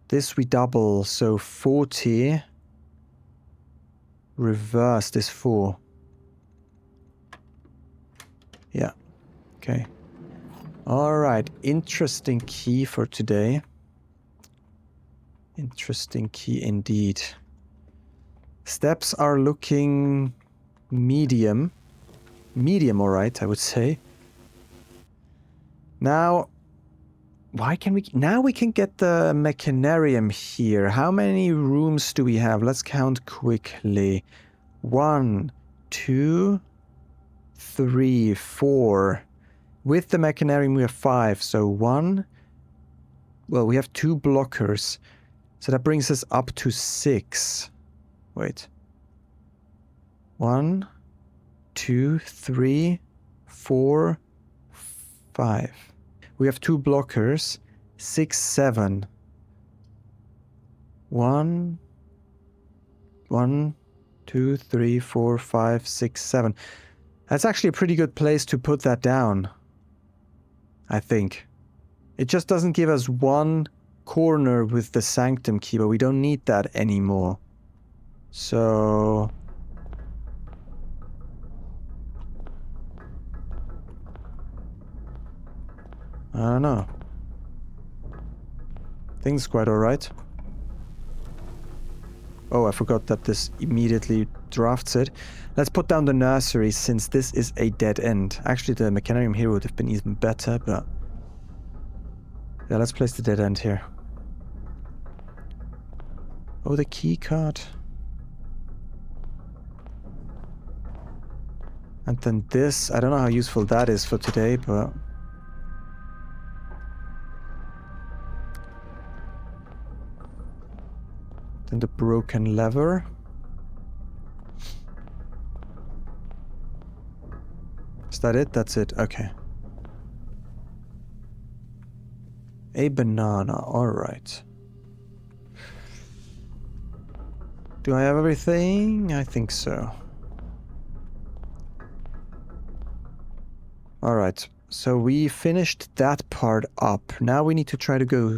This we double, so 40 reversed is 4. Yeah, okay. Alright, interesting key for today. Interesting key indeed. Steps are looking medium. Medium, alright, I would say. Now... Why can we... Now we can get the Mechanarium here. How many rooms do we have? Let's count quickly. 1, 2, 3, 4. With the Mechanarium we have 5. So 1... Well, we have 2 blockers. So that brings us up to 6. Wait. 1, 2, 3, 4, 5. We have 2 blockers. 6, 7. 1, 2, 3, 4, 5, 6, 7. That's actually a pretty good place to put that down. I think. It just doesn't give us one corner with the Sanctum key, but we don't need that anymore. So... I don't know. Things quite alright. Oh, I forgot that this immediately drafts it. Let's put down the nursery since this is a dead end. Actually, the Mechanarium here would have been even better, but... Yeah, let's place the dead end here. Oh, the key card. And then this. I don't know how useful that is for today, but... Then the broken lever. Is that it? That's it. Okay. A banana. Alright. Do I have everything? I think so. Alright. So we finished that part up. Now we need to try to go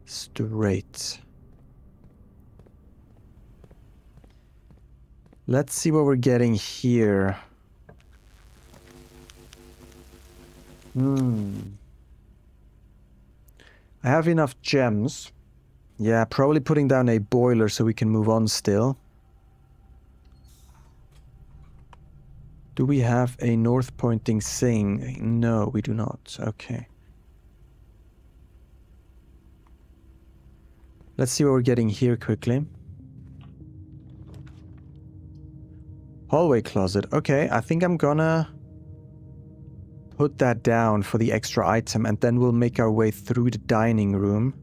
straight. Let's see what we're getting here. I have enough gems. Yeah, probably putting down a boiler so we can move on still. Do we have a north pointing thing? No, we do not. Okay. Let's see what we're getting here quickly. Hallway closet. Okay, I think I'm gonna put that down for the extra item, and then we'll make our way through the dining room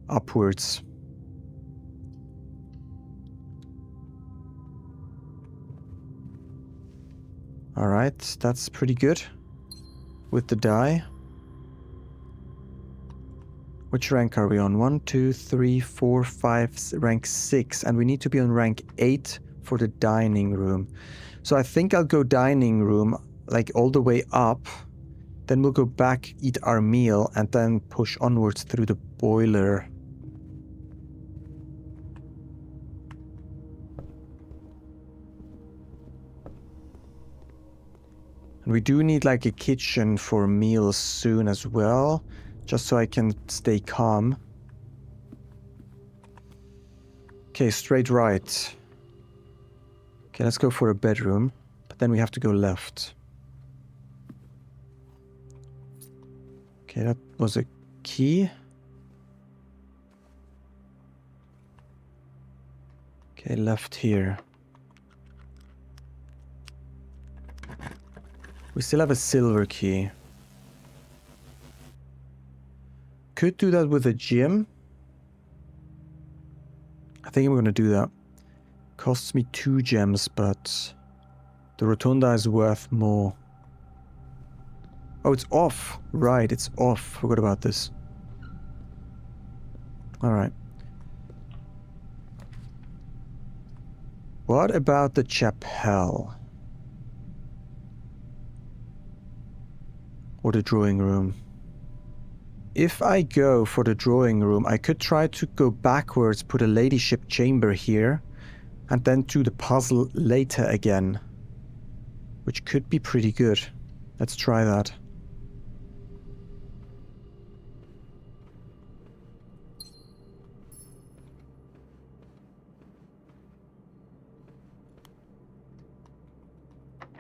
upwards. Alright, that's pretty good. With the die. Which rank are we on? 1, 2, 3, 4, 5, rank 6. And we need to be on rank 8 for the dining room. So I think I'll go dining room, like all the way up. Then we'll go back, eat our meal, and then push onwards through the boiler. And we do need like a kitchen for meals soon as well, just so I can stay calm. Okay, straight right. Okay, let's go for a bedroom, but then we have to go left. Okay, that was a key. Okay, left here. We still have a silver key. Could do that with a gym. I think I'm gonna do that. Costs me 2 gems, but the rotunda is worth more. Oh, it's off. Right, it's off. Forgot about this. Alright. What about the chapel? Or the drawing room? If I go for the drawing room, I could try to go backwards, put a ladyship chamber here, and then do the puzzle later again. Which could be pretty good. Let's try that.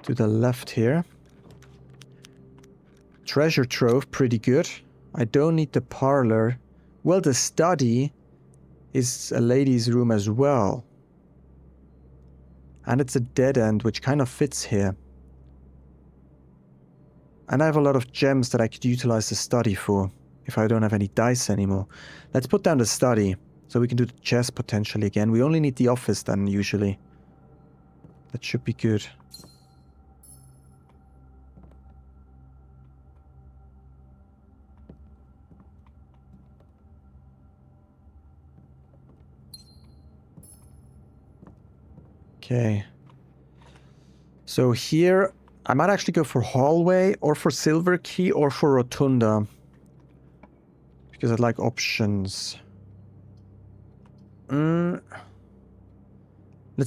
To the left here. Treasure trove, pretty good. I don't need the parlor. Well, the study is a lady's room as well. And it's a dead end, which kind of fits here. And I have a lot of gems that I could utilize the study for, if I don't have any dice anymore. Let's put down the study, so we can do the chest potentially again. We only need the office then, usually. That should be good. Okay. So here, I might actually go for hallway, or for silver key, or for rotunda. Because I'd like options. Let's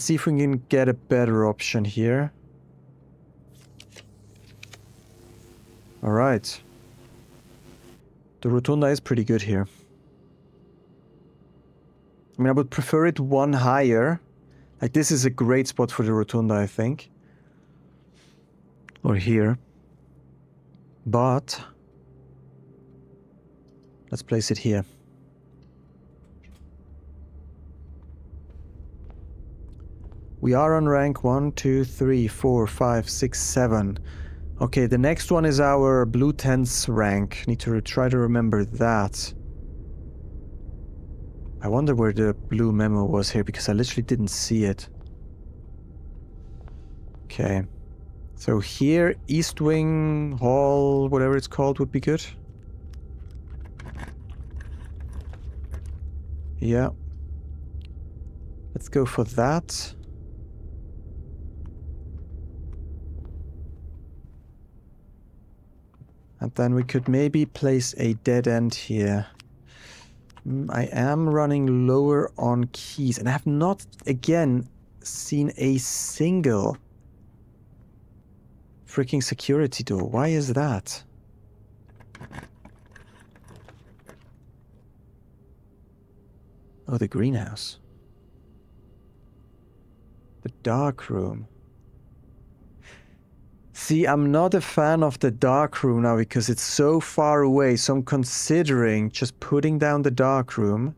see if we can get a better option here. Alright. The rotunda is pretty good here. I mean, I would prefer it one higher. Like, this is a great spot for the rotunda, I think. Or here. But let's place it here. We are on rank 1, 2, 3, 4, 5, 6, 7. Okay, the next one is our blue tents rank. Need to try to remember that. I wonder where the blue memo was here, because I literally didn't see it. Okay. So here, East Wing, Hall, whatever it's called, would be good. Yeah. Let's go for that. And then we could maybe place a dead end here. I am running lower on keys, and I have not, again, seen a single freaking security door. Why is that? Oh, the greenhouse. The dark room. See, I'm not a fan of the dark room now because it's so far away, so I'm considering just putting down the dark room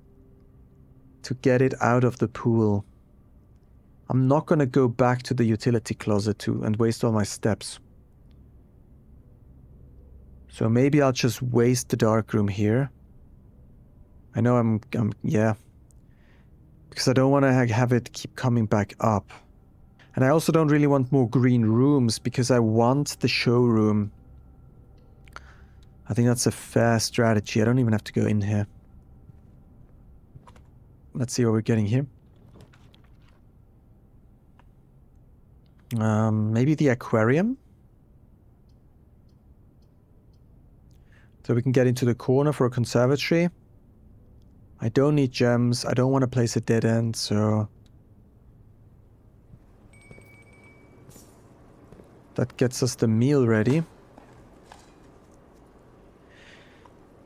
to get it out of the pool. I'm not gonna go back to the utility closet and waste all my steps. So maybe I'll just waste the dark room here. I know yeah. Because I don't want to have it keep coming back up. And I also don't really want more green rooms because I want the showroom. I think that's a fair strategy. I don't even have to go in here. Let's see what we're getting here. Maybe the aquarium? So we can get into the corner for a conservatory. I don't need gems. I don't want to place a dead end, so... That gets us the meal ready.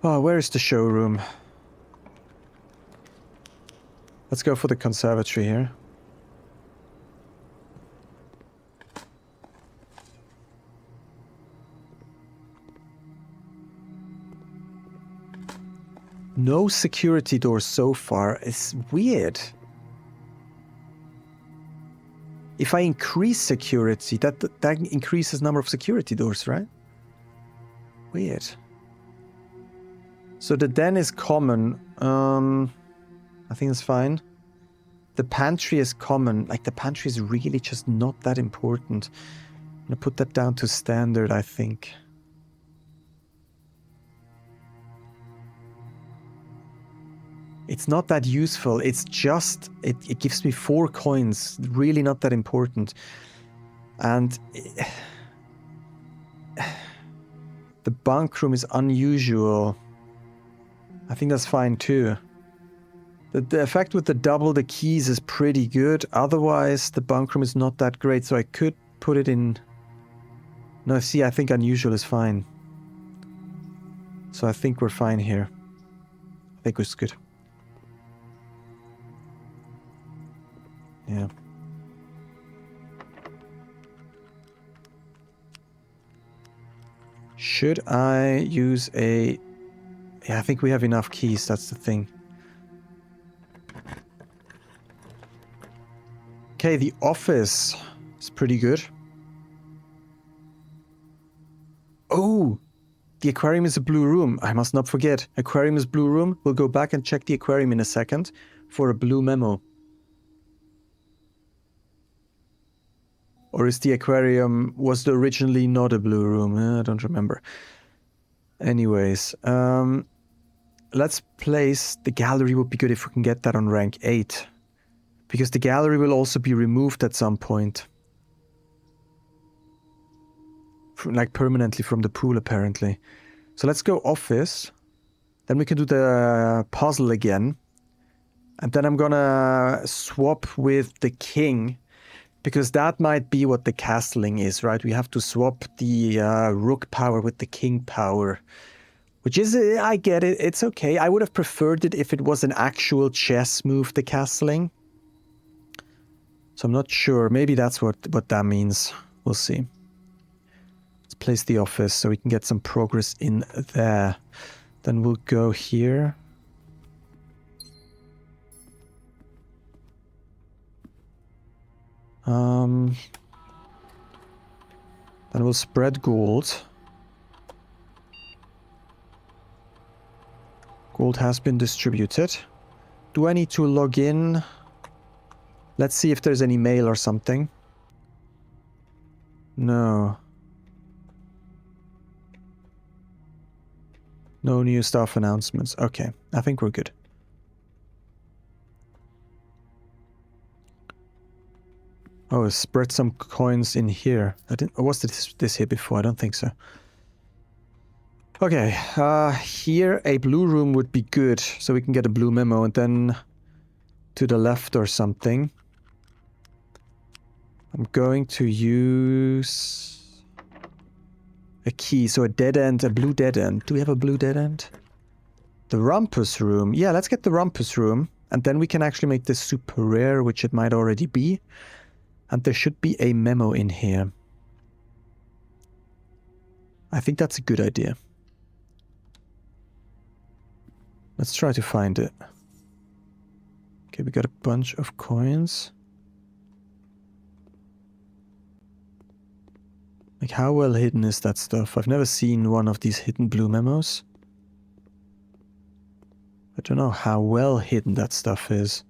Oh, where is the showroom? Let's go for the conservatory here. No security doors so far. It's weird. If I increase security, that increases number of security doors, right? Weird. So the den is common. I think it's fine. The pantry is common. Like, the pantry is really just not that important. I'm gonna put that down to standard, I think. It's not that useful. It's just... It gives me 4 coins. Really not that important. And... the bunk room is unusual. I think that's fine too. The effect with the double the keys is pretty good. Otherwise, the bunk room is not that great. So I could put it in... No, see, I think unusual is fine. So I think we're fine here. I think it's good. Yeah. Should I use a... Yeah, I think we have enough keys, that's the thing. Okay, the office is pretty good. Oh! The aquarium is a blue room. I must not forget. Aquarium is blue room. We'll go back and check the aquarium in a second for a blue memo. Or is the aquarium... Was it originally not a blue room? I don't remember. Anyways, let's place... The gallery would be good if we can get that on rank 8. Because the gallery will also be removed at some point. Like permanently from the pool, apparently. So let's go office. Then we can do the puzzle again. And then I'm gonna swap with the king. Because that might be what the castling is, right? We have to swap the rook power with the king power. Which is, I get it, it's okay. I would have preferred it if it was an actual chess move, the castling. So I'm not sure. Maybe that's what that means. We'll see. Let's place the office so we can get some progress in there. Then we'll go here. Then we'll spread gold. Gold has been distributed. Do I need to log in? Let's see if there's any mail or something. No. No new staff announcements. Okay, I think we're good. Oh, spread some coins in here. Was this here before? I don't think so. Okay, here a blue room would be good, so we can get a blue memo, and then to the left or something. I'm going to use a key, so a dead end, a blue dead end. Do we have a blue dead end? The rumpus room. Yeah, let's get the rumpus room, and then we can actually make this super rare, which it might already be. And there should be a memo in here. I think that's a good idea. Let's try to find it. Okay, we got a bunch of coins. Like, how well hidden is that stuff? I've never seen one of these hidden blue memos. I don't know how well hidden that stuff is.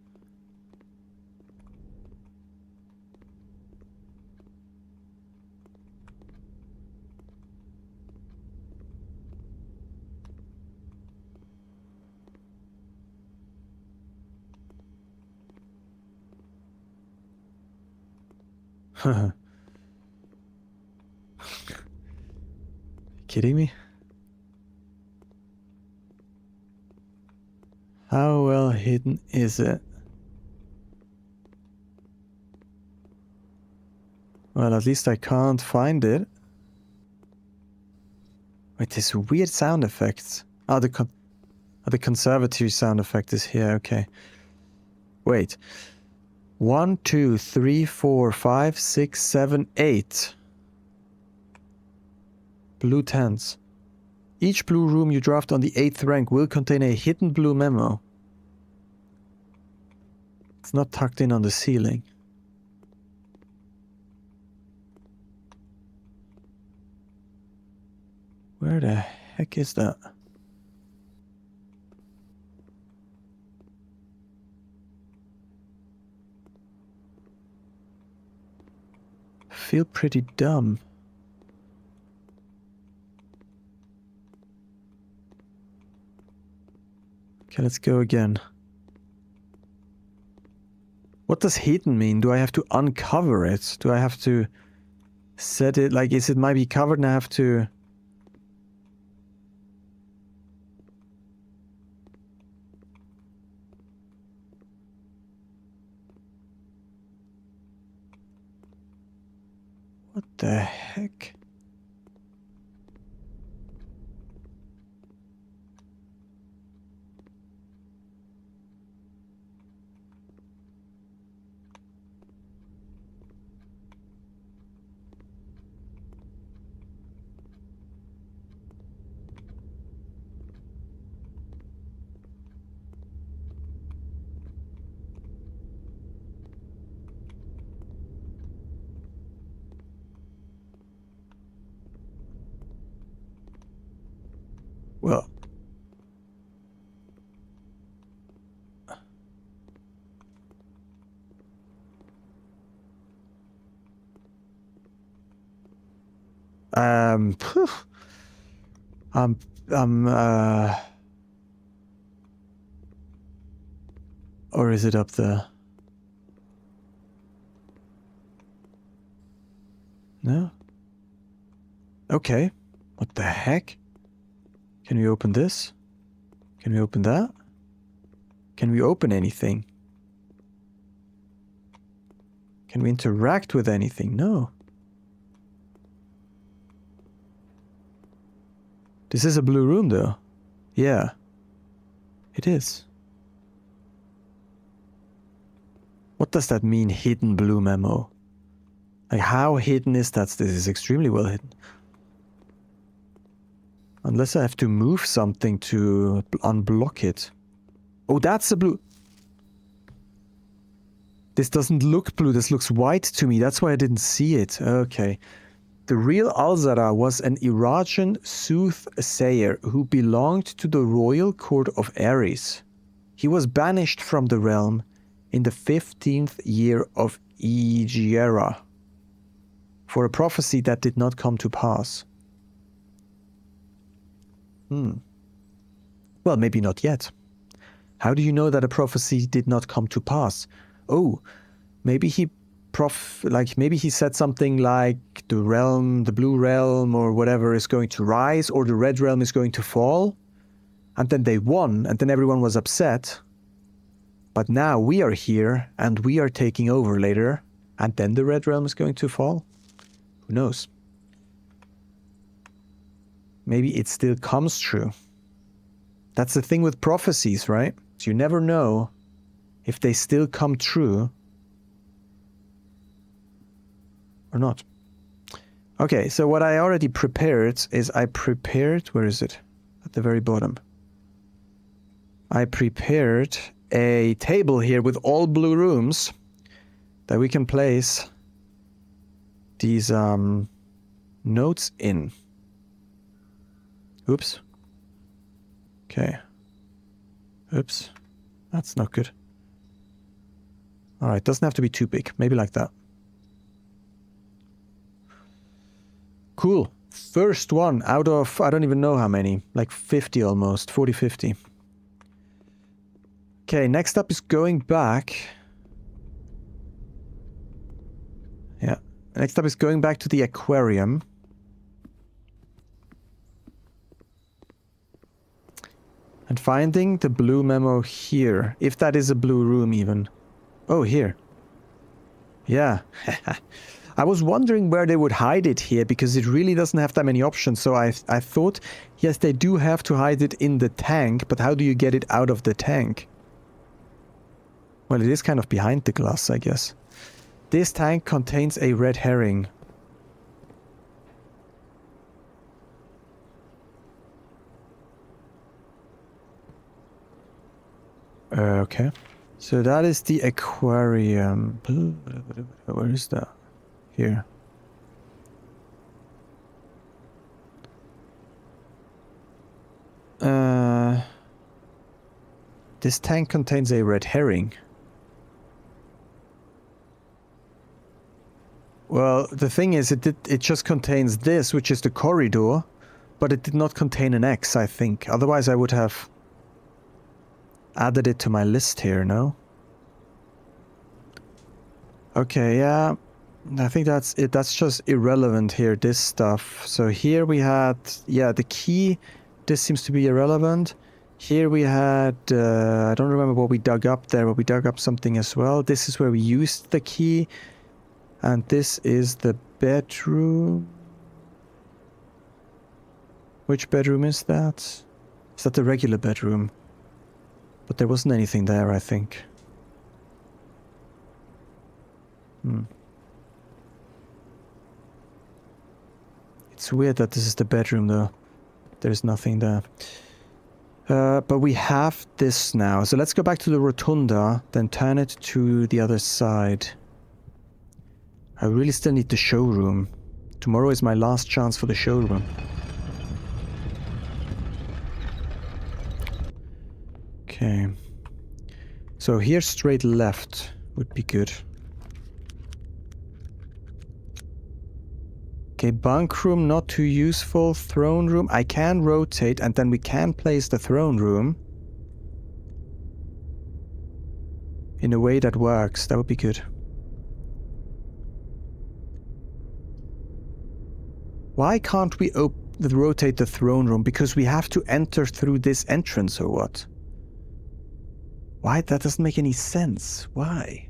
Kidding me? How well hidden is it? Well, at least I can't find it. Wait, this weird sound effects. Oh, the conservatory sound effect is here, okay. Wait. 1, 2, 3, 4, 5, 6, 7, 8. Blue tents. Each blue room you draft on the 8th rank will contain a hidden blue memo. It's not tucked in on the ceiling. Where the heck is that? Feel pretty dumb. Okay, let's go again. What does hidden mean? Do I have to uncover it? Do I have to set it, like, is it might be covered and I have to... What the heck? Well... phew. Or is it up there? No? Okay. What the heck? Can we open this? Can we open that? Can we open anything? Can we interact with anything? No. This is a blue room, though. Yeah. It is. What does that mean, hidden blue memo? Like, how hidden is that? This is extremely well hidden. Unless I have to move something to unblock it. Oh, that's a blue... This doesn't look blue, this looks white to me. That's why I didn't see it. Okay. The real Alzara was an Iraqian soothsayer who belonged to the royal court of Ares. He was banished from the realm in the 15th year of Aegera for a prophecy that did not come to pass. Well, maybe not yet. How do you know that a prophecy did not come to pass? Oh, maybe he maybe he said something like the realm, the blue realm or whatever is going to rise, or the red realm is going to fall. And then they won, and then everyone was upset. But now we are here, and we are taking over later, and then the red realm is going to fall. Who knows? Maybe it still comes true. That's the thing with prophecies, right? So you never know if they still come true or not. Okay, so what I already prepared is where is it? At the very bottom. I prepared a table here with all blue rooms that we can place these Notes in. Oops. Okay. Oops. That's not good. Alright, doesn't have to be too big. Maybe like that. Cool. First one out of, I don't even know how many. Like 50 almost. 40, 50. Okay, next up is going back. Yeah. Next up is going back to the aquarium. And finding the blue memo here. If that is a blue room even. Oh, here. Yeah. I was wondering where they would hide it here, because it really doesn't have that many options. So I thought, yes, they do have to hide it in the tank, but how do you get it out of the tank? Well, it is kind of behind the glass, I guess. This tank contains a red herring. Okay. So that is the aquarium. Where is that? Here. This tank contains a red herring. Well, the thing is, it just contains this, which is the corridor, but it did not contain an X, I think. Otherwise, I would have added it to my list here, no? Okay, yeah. I think that's it. That's just irrelevant here, this stuff. So here we had, yeah, the key. This seems to be irrelevant. Here we had, I don't remember what we dug up there, but we dug up something as well. This is where we used the key. And this is the bedroom. Which bedroom is that? Is that the regular bedroom? But there wasn't anything there, I think. It's weird that this is the bedroom, though. There's nothing there. But we have this now. So let's go back to the rotunda, then turn it to the other side. I really still need the showroom. Tomorrow is my last chance for the showroom. Okay. So here straight left would be good. Okay, bunk room not too useful. Throne room. I can rotate and then we can place the throne room. In a way that works. That would be good. Why can't we rotate the throne room? Because we have to enter through this entrance or what? Why? That doesn't make any sense. Why?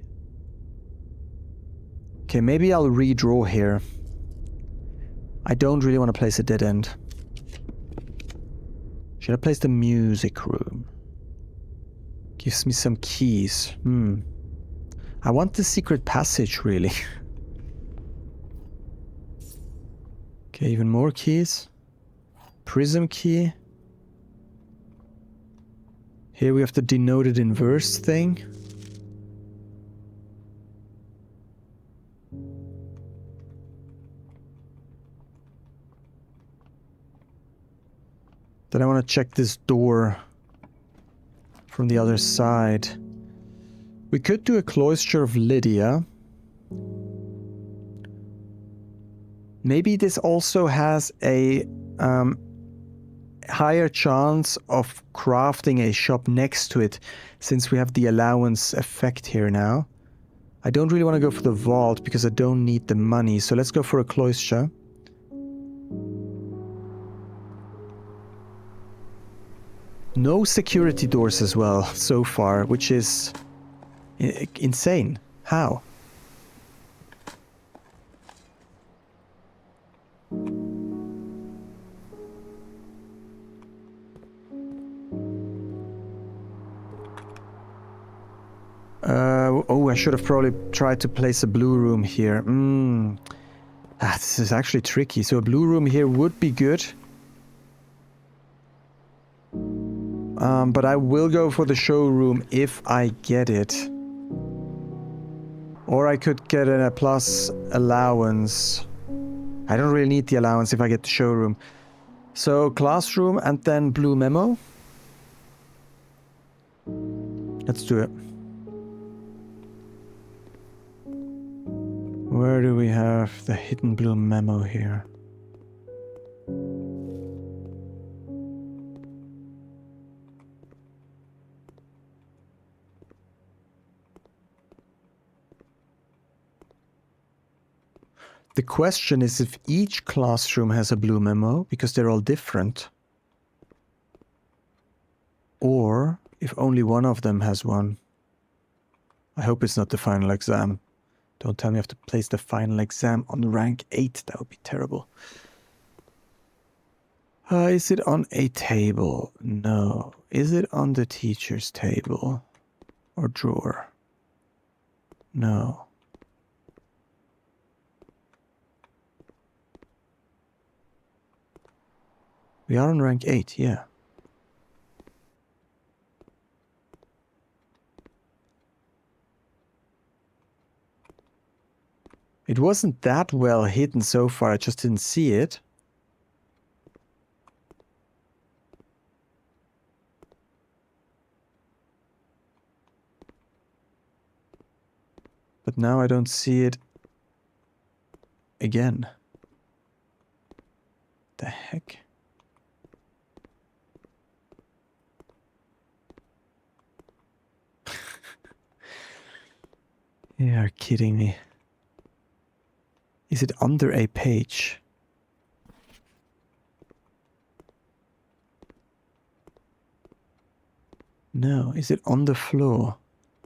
Okay, maybe I'll redraw here. I don't really want to place a dead end. Should I place the music room? Gives me some keys. I want the secret passage, really. Okay, even more keys. Prism key. Here we have the denoted inverse thing. Then I want to check this door from the other side. We could do a cloister of Lydia. Maybe this also has a higher chance of crafting a shop next to it, since we have the allowance effect here now. I don't really want to go for the vault because I don't need the money, so let's go for a cloister. No security doors as well, so far, which is insane. How? Oh, I should have probably tried to place a blue room here. This is actually tricky. So a blue room here would be good. But I will go for the showroom if I get it. Or I could get a plus allowance. I don't really need the allowance if I get the showroom. So classroom and then blue memo. Let's do it. Where do we have the hidden blue memo here? The question is if each classroom has a blue memo, because they're all different. Or if only one of them has one. I hope it's not the final exam. Don't tell me I have to place the final exam on rank 8. That would be terrible. Is it on a table? No. Is it on the teacher's table? Or drawer? No. We are on rank 8, yeah. It wasn't that well hidden so far, I just didn't see it. But now I don't see it again. The heck? You're kidding me. Is it under a page? No, is it on the floor?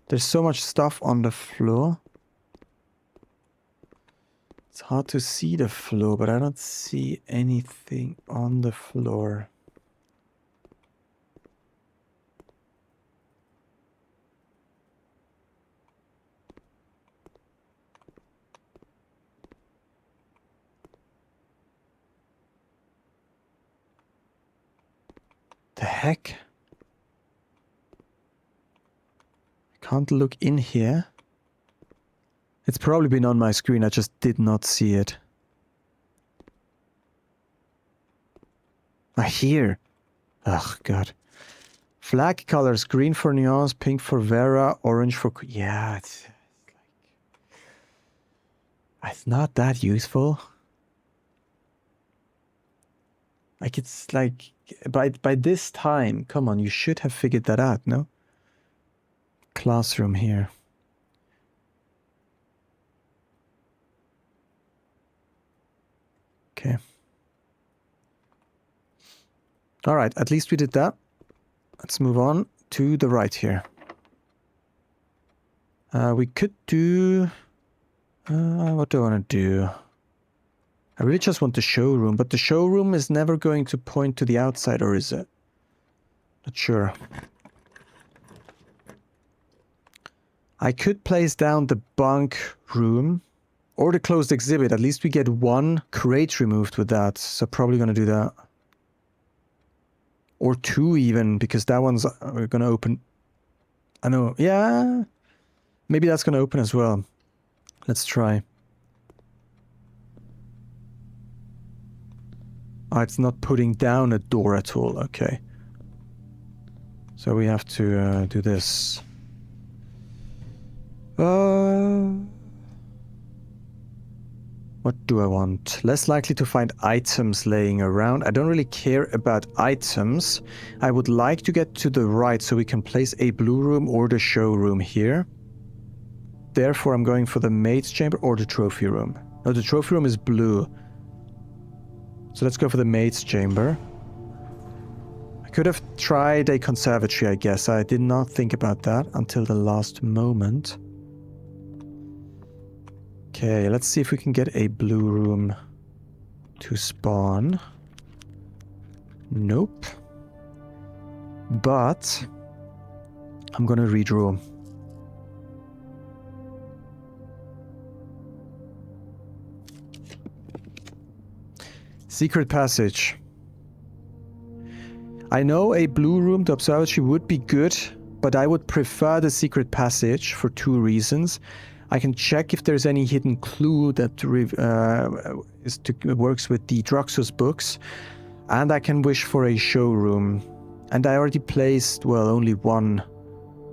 There's so much stuff on the floor. It's hard to see the floor, but I don't see anything on the floor. The heck? I can't look in here. It's probably been on my screen, I just did not see it. Here. Oh, God. Flag colors, green for Nuance, pink for Vera, orange for... Yeah, it's like... It's not that useful. Like, it's like... By this time, come on, you should have figured that out, no? Classroom here. Okay. Alright, at least we did that. Let's move on to the right here. We could do... what do I want to do? I really just want the showroom, but the showroom is never going to point to the outside, or is it? Not sure. I could place down the bunk room or the closed exhibit. At least we get one crate removed with that, so probably going to do that. Or two even, because that one's going to open. I know, yeah. Maybe that's going to open as well. Let's try. Oh, it's not putting down a door at all. Okay. So we have to do this. What do I want? Less likely to find items laying around. I don't really care about items. I would like to get to the right so we can place a blue room or the showroom here. Therefore, I'm going for the maid's chamber or the trophy room. No, the trophy room is blue. So let's go for the maid's chamber. I could have tried a conservatory, I guess. I did not think about that until the last moment. Okay, let's see if we can get a blue room to spawn. Nope. But I'm gonna redraw. Secret passage. I know a blue room to observatory would be good, but I would prefer the secret passage for two reasons. I can check if there's any hidden clue that works with the Druxus books. And I can wish for a showroom. And I already placed, well, only one.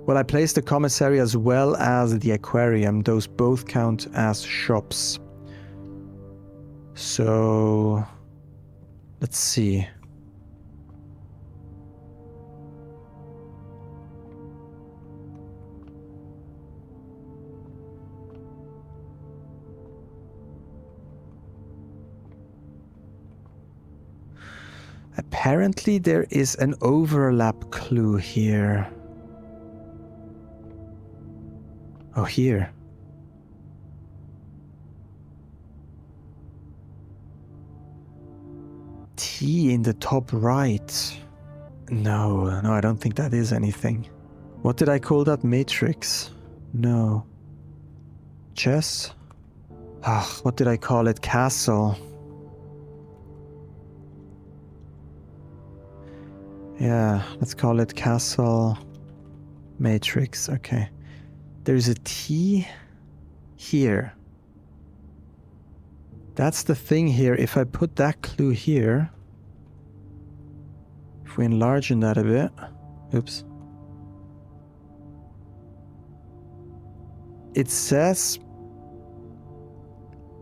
Well, I placed the commissary as well as the aquarium. Those both count as shops. So, let's see. Apparently there is an overlap clue here. Oh, here. T in the top right. No, I don't think that is anything. What did I call that? Matrix? No. Chess? Ah, what did I call it? Castle. Yeah, let's call it Castle Matrix. Okay. There's a T here. That's the thing here. If I put that clue here, if we enlarge that a bit, oops. It says,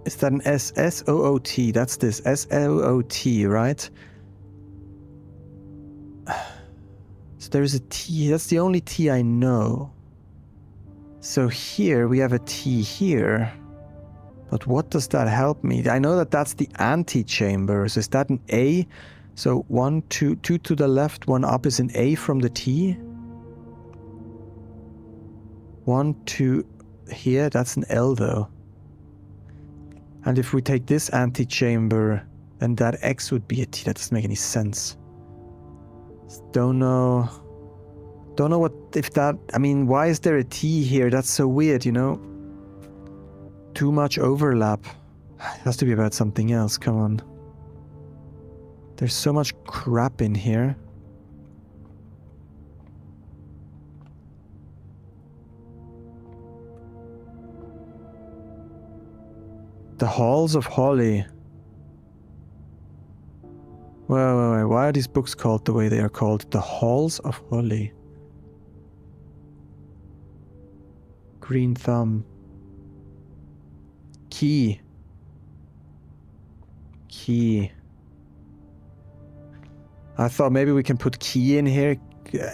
is that an S-S-O-O-T? That's this, S-O-O-T, right? So there's a T, that's the only T I know. So here we have a T here. But what does that help me? I know that that's the antechamber. So is that an A? So 1, 2 to the left, 1 up is an A from the T. 1, 2 here, that's an L though. And if we take this antechamber, then that X would be a T. That doesn't make any sense. Don't know what, if that, I mean, why is there a T here? That's so weird, you know? Too much overlap. It has to be about something else, come on. There's so much crap in here. The Halls of Holly. Wait, why are these books called the way they are called? The Halls of Holly. Green Thumb. Key. I thought maybe we can put key in here.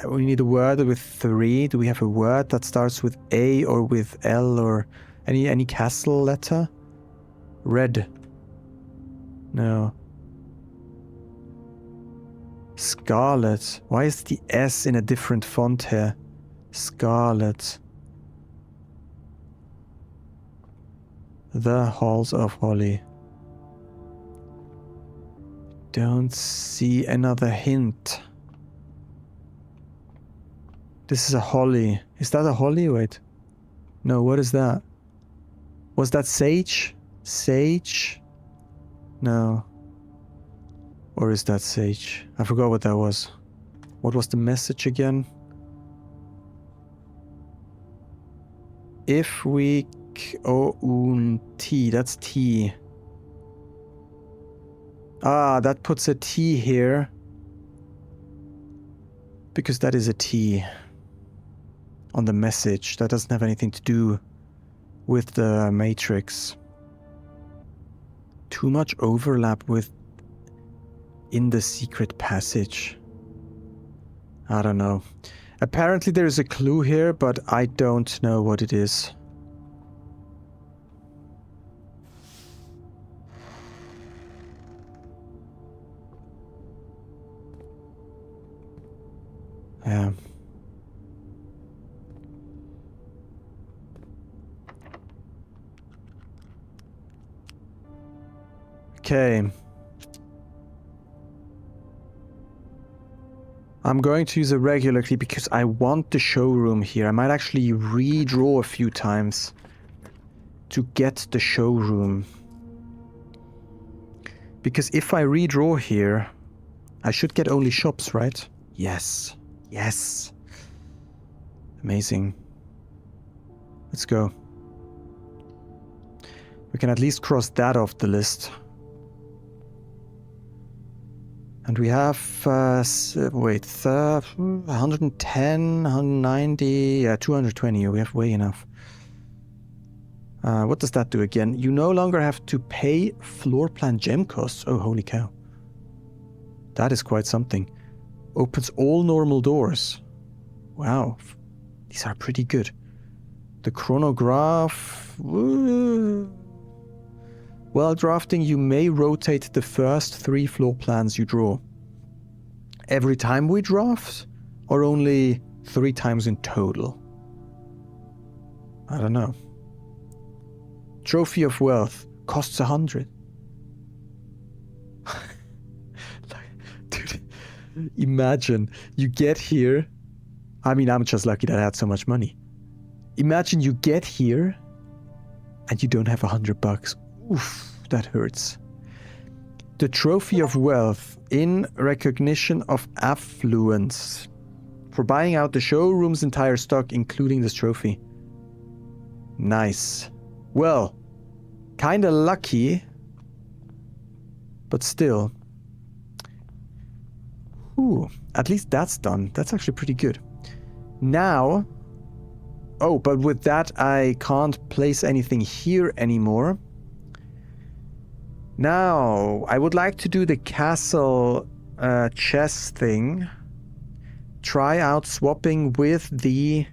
We need a word with 3. Do we have a word that starts with A or with L or any castle letter? Red. No. Scarlet. Why is the S in a different font here? Scarlet. The Halls of Holly. Don't see another hint. This is a holly. Is that a holly? Wait. No, what is that? Was that sage? Sage? No. Or is that sage? I forgot what that was. What was the message again? If we... T, that's T. Ah, that puts a T here. Because that is a T. On the message. That doesn't have anything to do with the matrix. Too much overlap with in the secret passage. I don't know. Apparently there is a clue here, but I don't know what it is. Yeah. Okay. I'm going to use a regular key because I want the showroom here. I might actually redraw a few times to get the showroom. Because if I redraw here, I should get only shops, right? Yes. Yes. Amazing. Let's go. We can at least cross that off the list. And we have, 110, 190, yeah, 220. We have way enough. What does that do again? You no longer have to pay floor plan gem costs. Oh, holy cow. That is quite something. Opens all normal doors. Wow. These are pretty good. The chronograph. While drafting, you may rotate the first 3 floor plans you draw. Every time we draft, or only 3 times in total? I don't know. Trophy of Wealth costs 100. Dude, imagine you get here. I mean, I'm just lucky that I had so much money. Imagine you get here and you don't have $100. Oof, that hurts. The Trophy of Wealth in recognition of affluence. For buying out the showroom's entire stock, including this trophy. Nice. Well, kinda lucky, but still. Ooh, at least that's done. That's actually pretty good. Now, oh, but with that I can't place anything here anymore. Now, I would like to do the castle chess thing. Try out swapping with the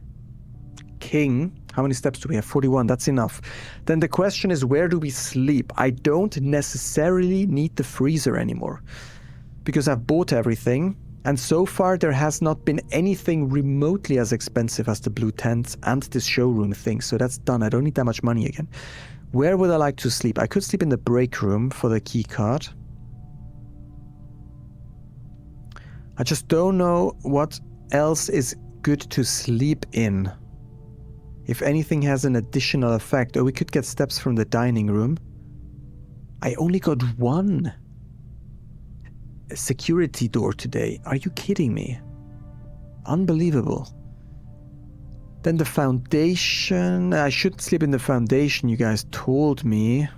king. How many steps do we have? 41, that's enough. Then the question is, where do we sleep? I don't necessarily need the freezer anymore, because I've bought everything, and so far there has not been anything remotely as expensive as the blue tents and this showroom thing, so that's done. I don't need that much money again. Where would I like to sleep? I could sleep in the break room for the key card. I just don't know what else is good to sleep in. If anything has an additional effect. Oh, we could get steps from the dining room. I only got 1 security door today. Are you kidding me? Unbelievable. Then the foundation. I shouldn't sleep in the foundation, you guys told me.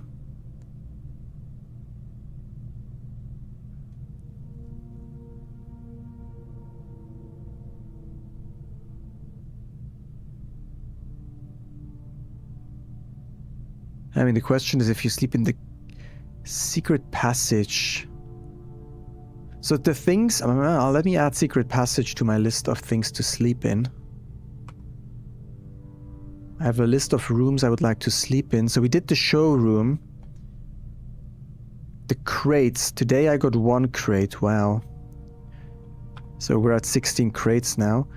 I mean, the question is if you sleep in the secret passage. So the things, let me add secret passage to my list of things to sleep in. I have a list of rooms I would like to sleep in. So we did the showroom. The crates. Today I got 1 crate. Wow. So we're at 16 crates now.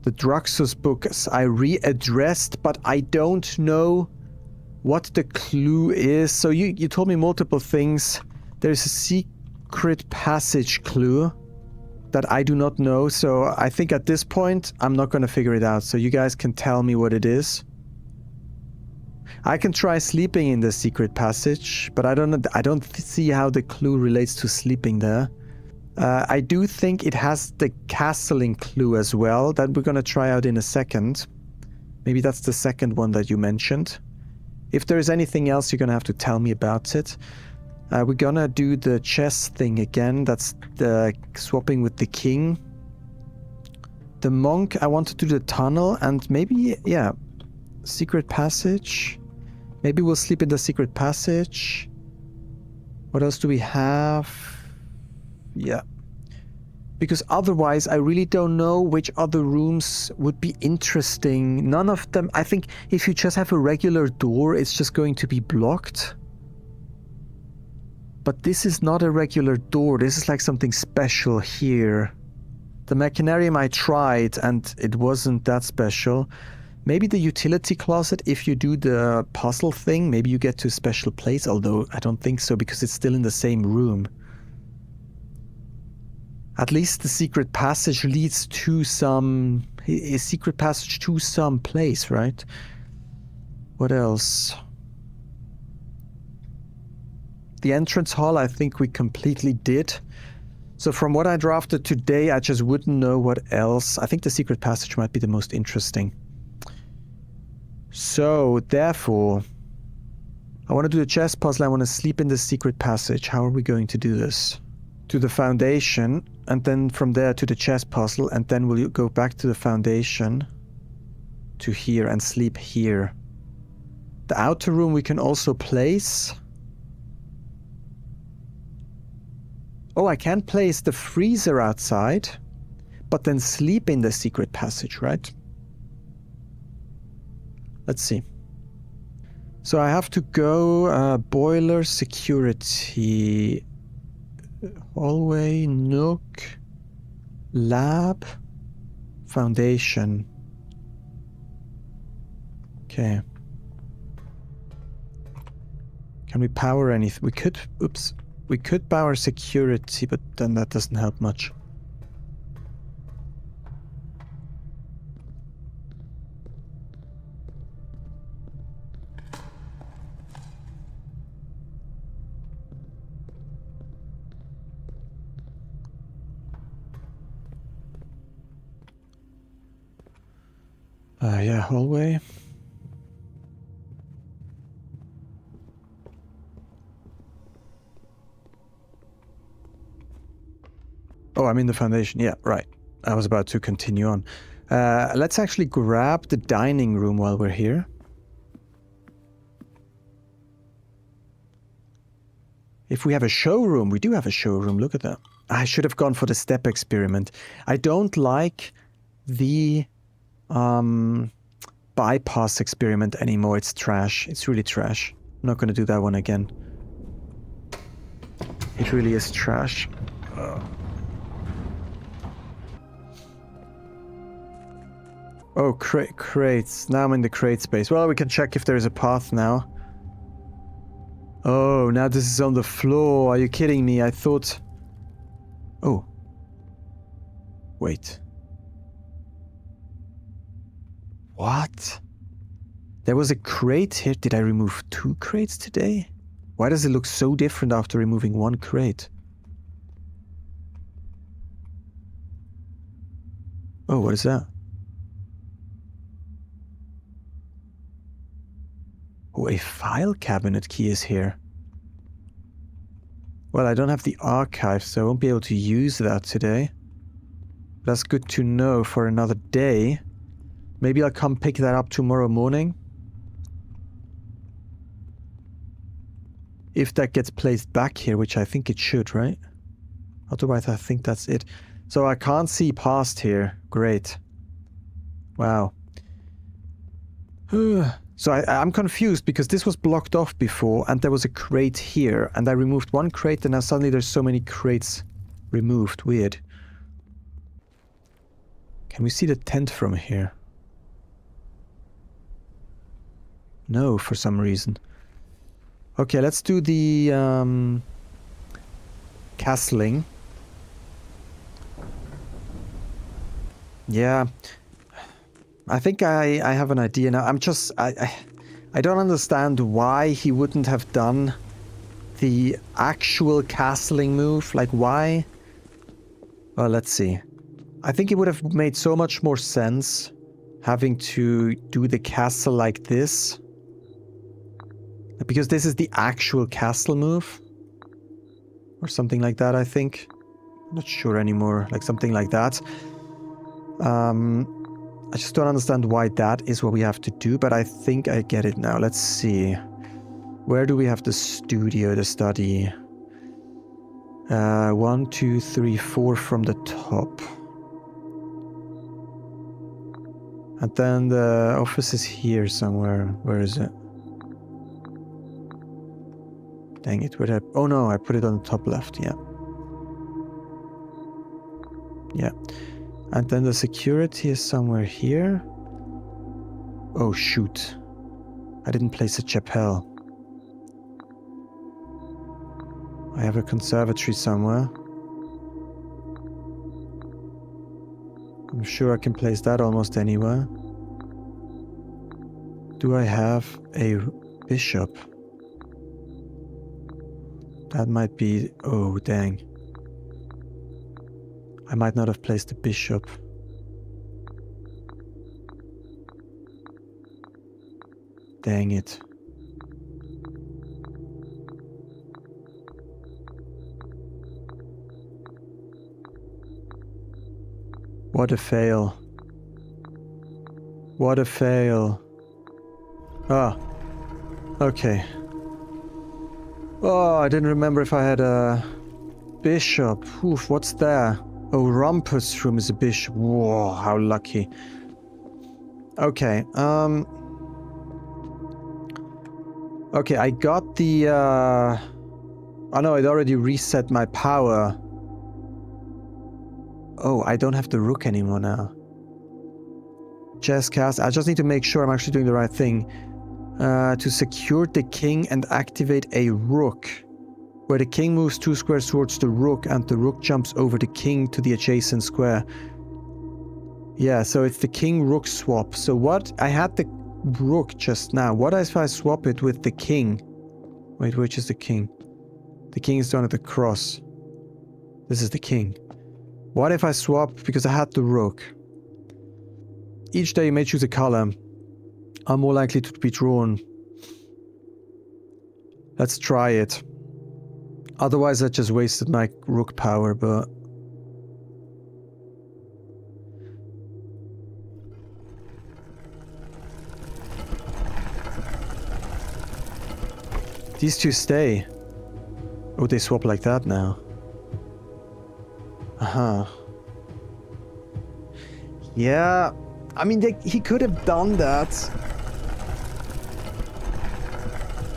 The Druxus books I readdressed, but I don't know what the clue is. So you told me multiple things. There's a secret passage clue that I do not know, so I think at this point I'm not going to figure it out, so you guys can tell me what it is. I can try sleeping in the secret passage, but I don't see how the clue relates to sleeping there. I do think it has the castling clue as well, that we're going to try out in a second. Maybe that's the second one that you mentioned. If there is anything else, you're going to have to tell me about it. We're gonna do the chess thing again. That's the swapping with the king. The monk, I want to do the tunnel and maybe, yeah, secret passage. Maybe we'll sleep in the secret passage. What else do we have? Yeah. Because otherwise, I really don't know which other rooms would be interesting. None of them. I think if you just have a regular door, it's just going to be blocked. But this is not a regular door. This is like something special here. The Machinarium I tried and it wasn't that special. Maybe the utility closet, if you do the puzzle thing, maybe you get to a special place, although I don't think so because it's still in the same room. At least the secret passage leads to some... a secret passage to some place, right? What else? The entrance hall, I think we completely did. So from what I drafted today, I just wouldn't know what else. I think the secret passage might be the most interesting. So, therefore, I want to do the chess puzzle. I want to sleep in the secret passage. How are we going to do this? To the foundation, and then from there to the chess puzzle, and then we'll go back to the foundation to here and sleep here. The outer room we can also place. Oh, I can place the freezer outside, but then sleep in the secret passage, right? Let's see. So I have to go boiler, security, hallway, nook, lab, foundation. Okay. Can we power anything? We could, oops. We could power security, but then that doesn't help much. Yeah, hallway. Oh, I'm in the foundation. Yeah, right. I was about to continue on. Let's actually grab the dining room while we're here. If we have a showroom, we do have a showroom. Look at that. I should have gone for the step experiment. I don't like the bypass experiment anymore. It's trash. It's really trash. I'm not going to do that one again. It really is trash. Oh, crates. Now I'm in the crate space. Well, we can check if there's a path now. Oh, now this is on the floor. Are you kidding me? I thought... Oh. Wait. What? There was a crate here. Did I remove 2 crates today? Why does it look so different after removing 1 crate? Oh, what is that? Oh, a file cabinet key is here. Well, I don't have the archive, so I won't be able to use that today. That's good to know for another day. Maybe I'll come pick that up tomorrow morning. If that gets placed back here, which I think it should, right? Otherwise, I think that's it. So I can't see past here. Great. Wow. So I'm confused because this was blocked off before and there was a crate here and I removed 1 crate and now suddenly there's so many crates removed. Weird. Can we see the tent from here? No, for some reason. Okay, let's do the castling. Yeah. I think I have an idea now. I don't understand why he wouldn't have done the actual castling move. Like, why? Well, let's see. I think it would have made so much more sense having to do the castle like this. Because this is the actual castle move. Or something like that, I think. I'm not sure anymore. Like something like that. I just don't understand why that is what we have to do, but I think I get it now. Let's see. Where do we have the studio, the study? 1, 2, 3, 4 from the top. And then the office is here somewhere. Where is it? Dang it, where did I... Oh no, I put it on the top left, yeah. Yeah. And then the security is somewhere here. Oh shoot. I didn't place a chapel. I have a conservatory somewhere. I'm sure I can place that almost anywhere. Do I have a bishop? That might be... Oh, dang. I might not have placed a bishop. Dang it. What a fail. What a fail. Ah. Okay. Oh, I didn't remember if I had a bishop. Oof, what's there? Oh, Rumpus Room is a bishop. Whoa, how lucky. Okay, okay, I got the, oh no, it already reset my power. Oh, I don't have the rook anymore now. Chess cast. I just need to make sure I'm actually doing the right thing. To secure the king and activate a rook. Where the king moves 2 squares towards the rook and the rook jumps over the king to the adjacent square. Yeah, so it's the king-rook swap. So what? I had the rook just now. What if I swap it with the king? Wait, which is the king? The king is down at the cross. This is the king. What if I swap, because I had the rook. Each day you may choose a color. I'm more likely to be drawn. Let's try it. Otherwise I just wasted my rook power, but... These two stay. Oh, they swap like that now. Uh-huh. Yeah, I mean, he could have done that.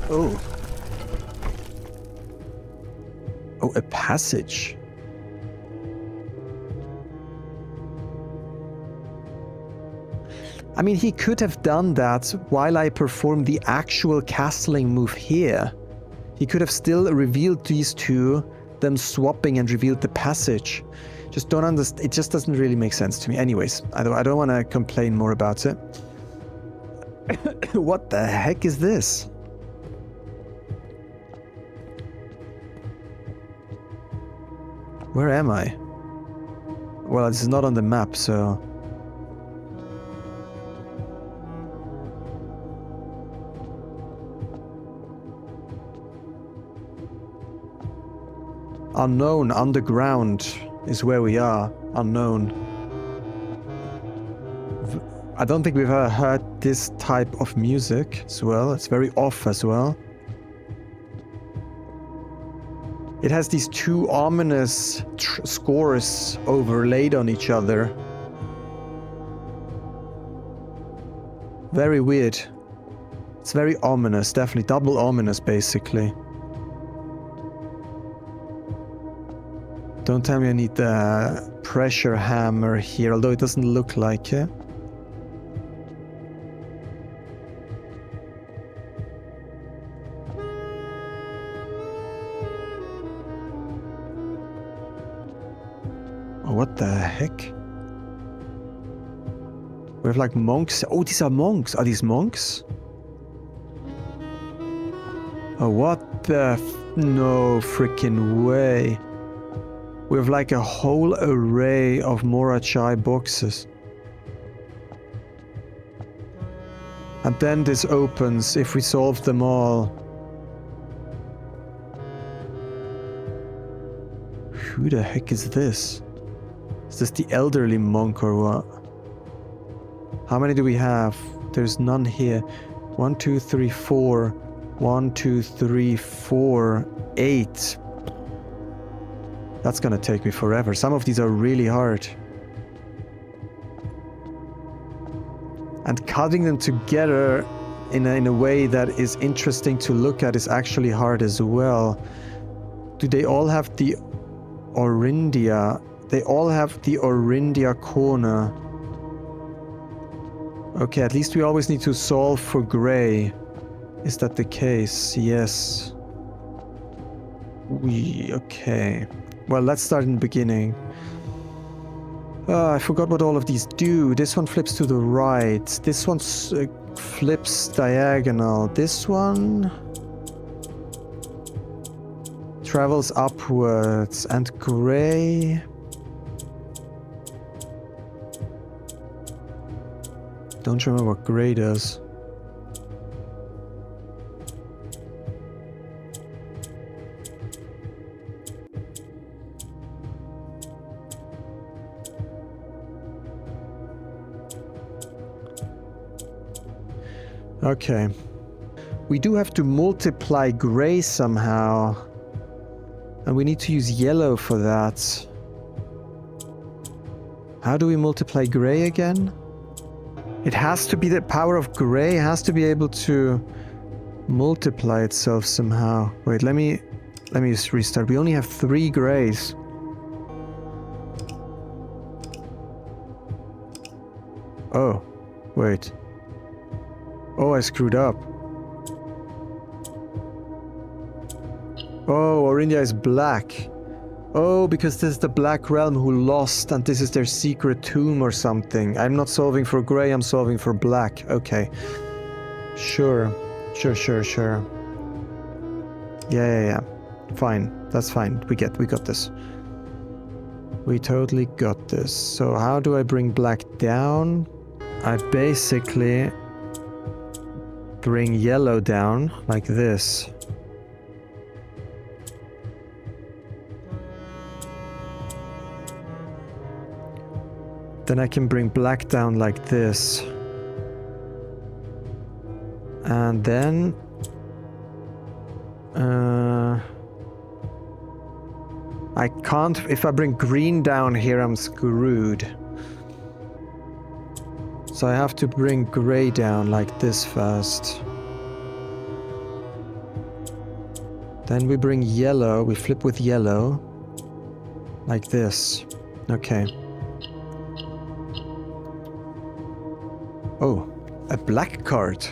Oh. Oh, a passage. I mean, he could have done that while I performed the actual castling move here. He could have still revealed these two, them swapping, and revealed the passage. Just don't understand. It just doesn't really make sense to me. Anyways, I don't want to complain more about it. What the heck is this? Where am I? Well, this is not on the map, so... Unknown, underground is where we are. Unknown. I don't think we've ever heard this type of music as well. It's very off as well. It has these two ominous scores overlaid on each other. Very weird. It's very ominous, definitely double ominous basically. Don't tell me I need the pressure hammer here, although it doesn't look like it. Oh, what the heck? We have like monks. Oh, these are monks. Are these monks? Oh, what the no freaking way. We have like a whole array of Morachai boxes. And then this opens if we solve them all. Who the heck is this? Is this the elderly monk or what? How many do we have? There's none here. 1, 2, 3, 4. 1, 2, 3, 4, 8. That's gonna take me forever. Some of these are really hard. And cutting them together in a way that is interesting to look at is actually hard as well. Do they all have the Orindia? They all have the Orindia corner. Okay, at least we always need to solve for gray. Is that the case? Yes. Okay. Well, let's start in the beginning. I forgot what all of these do. This one flips to the right. This one flips diagonal. This one travels upwards. And gray... Don't remember what gray does. Okay. We do have to multiply gray somehow. And we need to use yellow for that. How do we multiply gray again? It has to be the power of gray has to be able to multiply itself somehow. Wait, let me just restart. We only have 3 grays. Oh, wait. Oh, I screwed up. Oh, Orindia is black. Oh, because this is the Black Realm who lost and this is their secret tomb or something. I'm not solving for grey, I'm solving for black. Okay. Sure. Sure. Yeah. Fine. That's fine. We got this. We totally got this. So how do I bring black down? I basically bring yellow down like this. Then I can bring black down like this. And then... I can't... If I bring green down here, I'm screwed. So I have to bring grey down like this first. Then we bring yellow. We flip with yellow. Like this. Okay. Oh, a black card.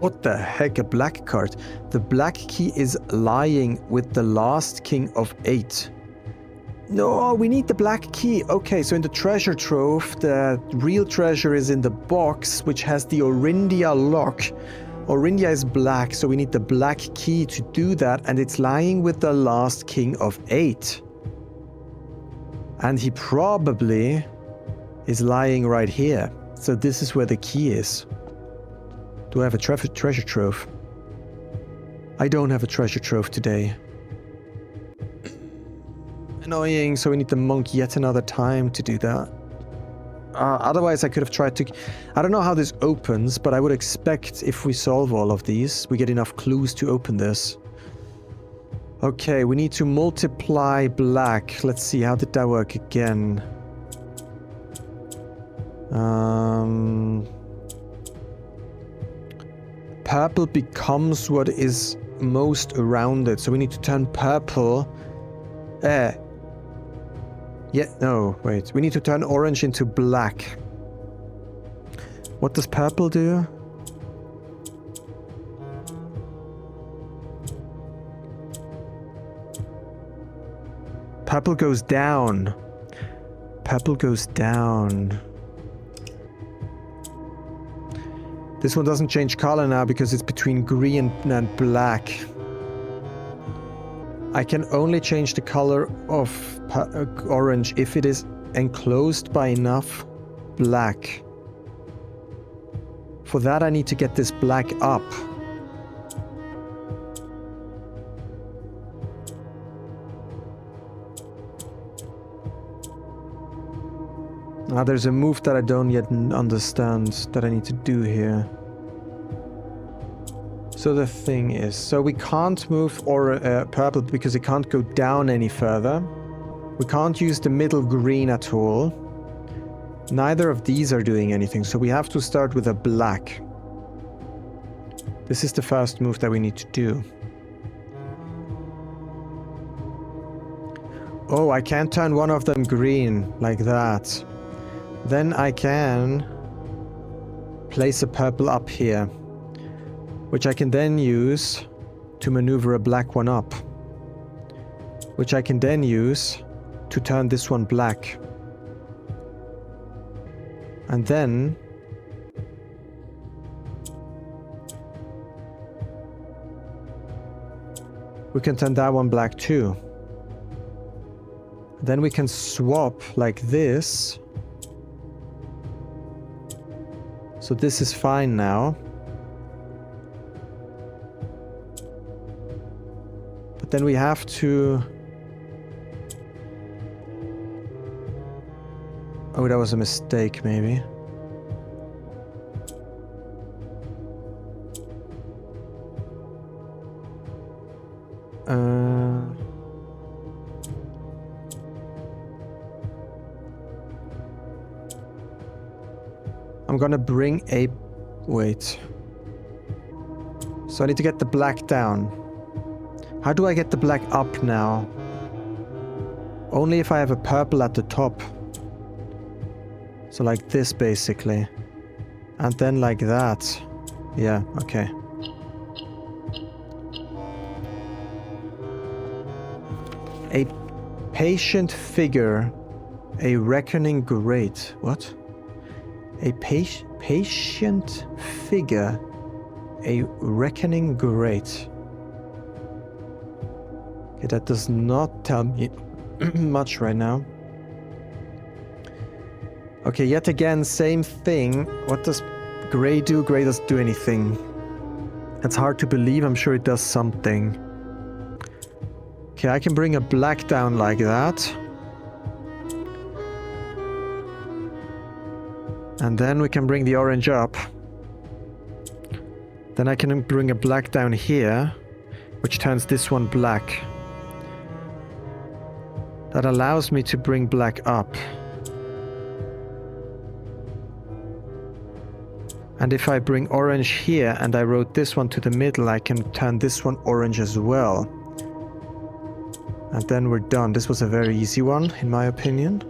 What the heck, a black card? The black key is lying with the last king of 8. No, we need the black key. Okay, so in the treasure trove, the real treasure is in the box, which has the Orindia lock. Orindia is black, so we need the black key to do that, and it's lying with the last king of 8. And he probably is lying right here. So this is where the key is. Do I have a treasure trove? I don't have a treasure trove today. Annoying, so we need the monk yet another time to do that. Otherwise I could have tried to... I don't know how this opens, but I would expect if we solve all of these, we get enough clues to open this. Okay, we need to multiply black. Let's see, how did that work again? Purple becomes what is most around it, so we need to turn purple. Yeah, no, wait. We need to turn orange into black. What does purple do? Purple goes down. Purple goes down. This one doesn't change color now because it's between green and black. I can only change the color of orange if it is enclosed by enough black. For that I need to get this black up. Now there's a move that I don't yet understand that I need to do here. So the thing is, so we can't move purple because it can't go down any further. We can't use the middle green at all. Neither of these are doing anything, so we have to start with a black. This is the first move that we need to do. Oh, I can't turn one of them green like that. Then I can place a purple up here, which I can then use to maneuver a black one up, which I can then use to turn this one black. And then we can turn that one black too. Then we can swap like this. So this is fine now. But then we have to... Oh, that was a mistake, maybe. I'm gonna bring a... Wait. So I need to get the black down. How do I get the black up now? Only if I have a purple at the top. So like this, basically. And then like that. Yeah, okay. A patient figure. A reckoning great. What? A patient figure. A reckoning great. Okay, that does not tell me much right now. Okay, yet again, same thing. What does Grey do? Grey doesn't do anything. That's hard to believe. I'm sure it does something. Okay, I can bring a black down like that. And then we can bring the orange up. Then I can bring a black down here, which turns this one black. That allows me to bring black up. And if I bring orange here and I rotate this one to the middle, I can turn this one orange as well. And then we're done. This was a very easy one, in my opinion.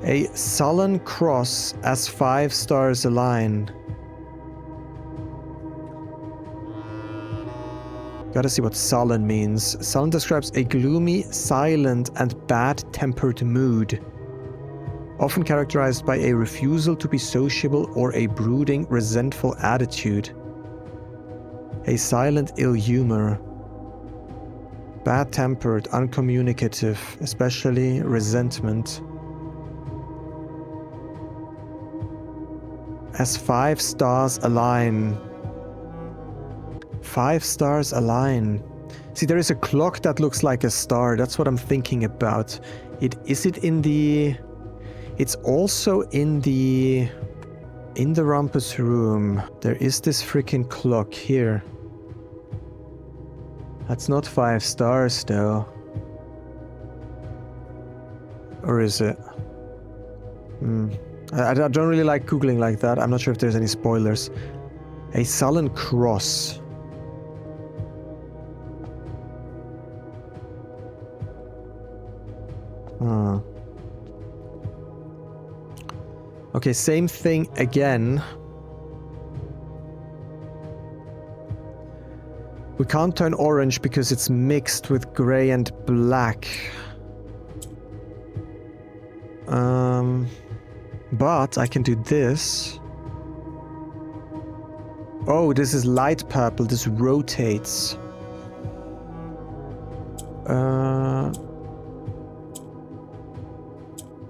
A sullen cross as 5 stars align. Gotta see what sullen means. Sullen describes a gloomy, silent, and bad-tempered mood, often characterized by a refusal to be sociable or a brooding, resentful attitude. A silent ill humor. Bad-tempered, uncommunicative, especially resentment. As 5 stars align. 5 stars align. See, there is a clock that looks like a star. That's what I'm thinking about. Is it in the... It's also in the rumpus room. There is this freaking clock here. That's not 5 stars though. Or is it? I don't really like googling like that. I'm not sure if there's any spoilers. A sullen cross. Okay, same thing again. We can't turn orange because it's mixed with grey and black. But I can do this. Oh, this is light purple. This rotates.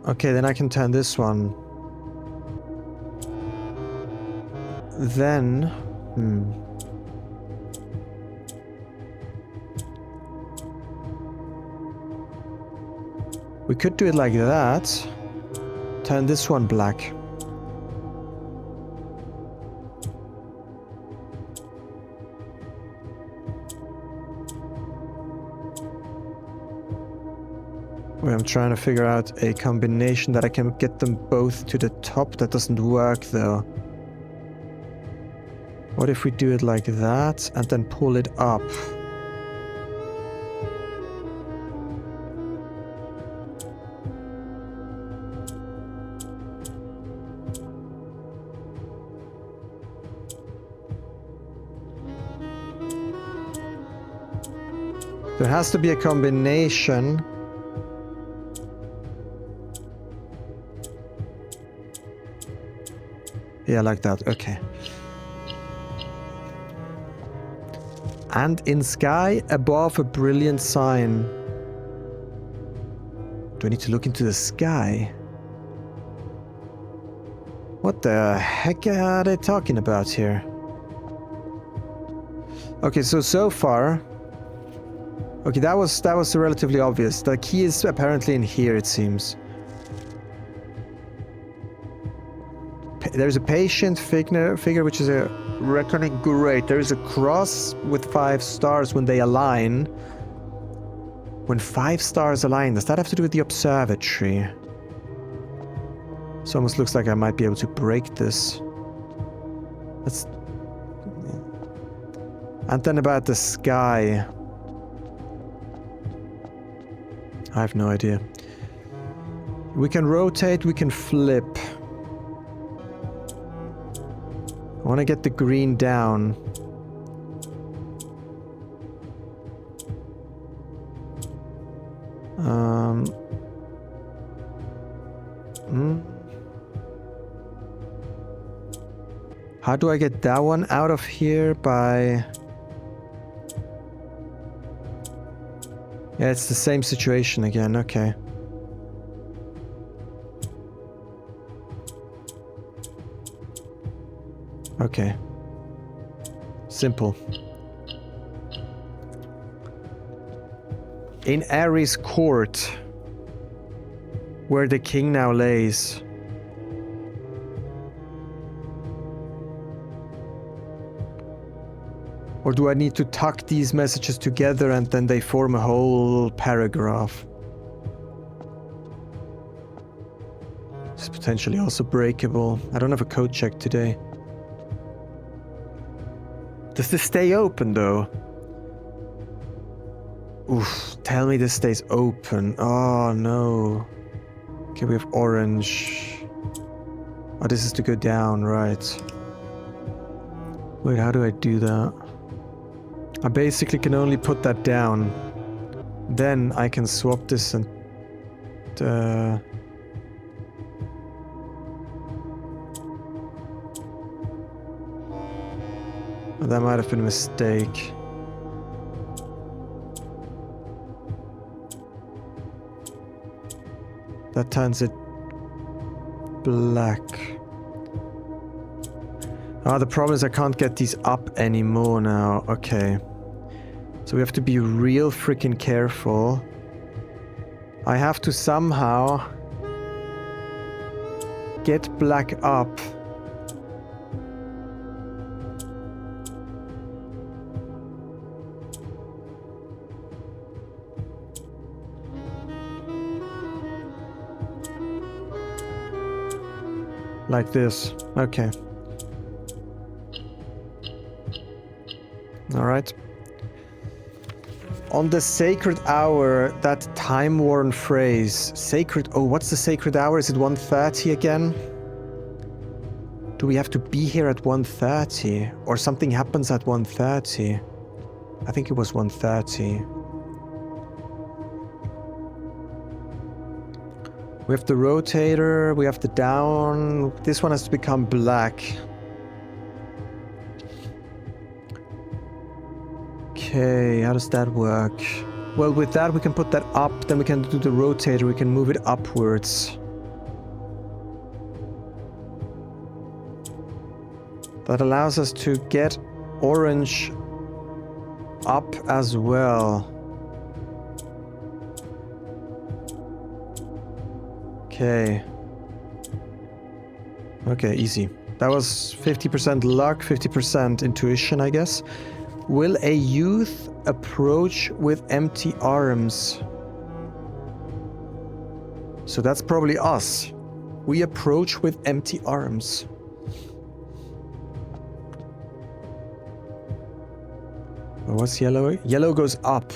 Okay, then I can turn this one. Then... We could do it like that. Turn this one black. Wait, I'm trying to figure out a combination that I can get them both to the top. That doesn't work though. What if we do it like that and then pull it up? There has to be a combination. Yeah, like that. Okay. And in sky above a brilliant sign. Do I need to look into the sky? What the heck are they talking about here? Okay, so far... Okay, that was relatively obvious. The key is apparently in here, it seems. There's a patient figure, which is a reckoning. Great. There is a cross with 5 stars when they align. When 5 stars align, does that have to do with the observatory? This almost looks like I might be able to break this. Let's... And then about the sky. I have no idea. We can rotate, we can flip. I want to get the green down. How do I get that one out of here by... Yeah, it's the same situation again, okay. Okay. Simple. In Ares' court, where the king now lays. Or do I need to tuck these messages together and then they form a whole paragraph? It's potentially also breakable. I don't have a code check today. Does this stay open though? Oof, tell me this stays open. Oh no. Okay, we have orange. Oh, this is to go down, right. Wait, how do I do that? I basically can only put that down. Then I can swap this and... That might have been a mistake. That turns it black. Ah, the problem is I can't get these up anymore now. Okay. So we have to be real freaking careful. I have to somehow get black up. Like this. Okay. Alright. On the sacred hour, that time-worn phrase. Sacred... Oh, what's the sacred hour? Is it 1:30 again? Do we have to be here at 1:30? Or something happens at 1:30? I think it was 1:30. We have the rotator, we have the down. This one has to become black. Okay, how does that work? Well, with that we can put that up, then we can do the rotator, we can move it upwards. That allows us to get orange up as well. Okay. Okay, easy. That was 50% luck, 50% intuition, I guess. Will a youth approach with empty arms? So that's probably us. We approach with empty arms. What's yellow? Yellow goes up.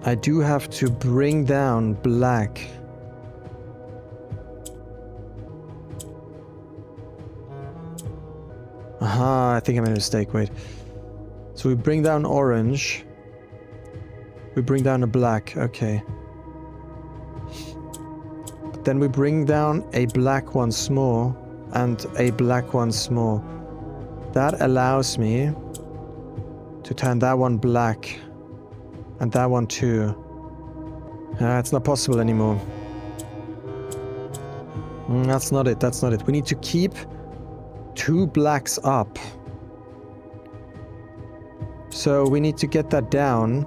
I do have to bring down black. Aha, I think I made a mistake, wait. So we bring down orange. We bring down a black, okay. But then we bring down a black once more, and a black once more. That allows me to turn that one black. And that one too. It's not possible anymore. That's not it, that's not it. We need to keep 2 blacks up. So we need to get that down.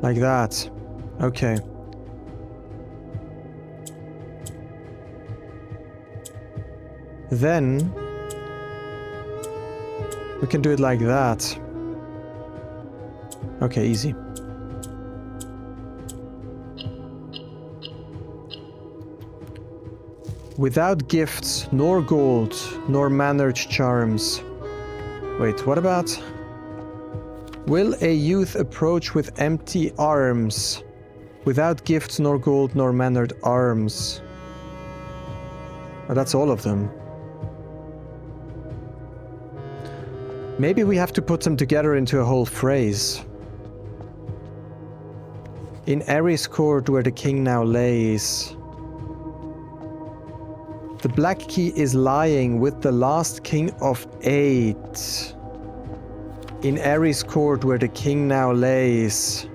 Like that. Okay. Then we can do it like that. Okay, easy. Without gifts, nor gold, nor mannered charms. Wait, what about? Will a youth approach with empty arms? Without gifts, nor gold, nor mannered arms. Oh, that's all of them. Maybe we have to put them together into a whole phrase. In Ares' court where the king now lays. The black key is lying with the last king of 8. In Ares' court where the king now lays.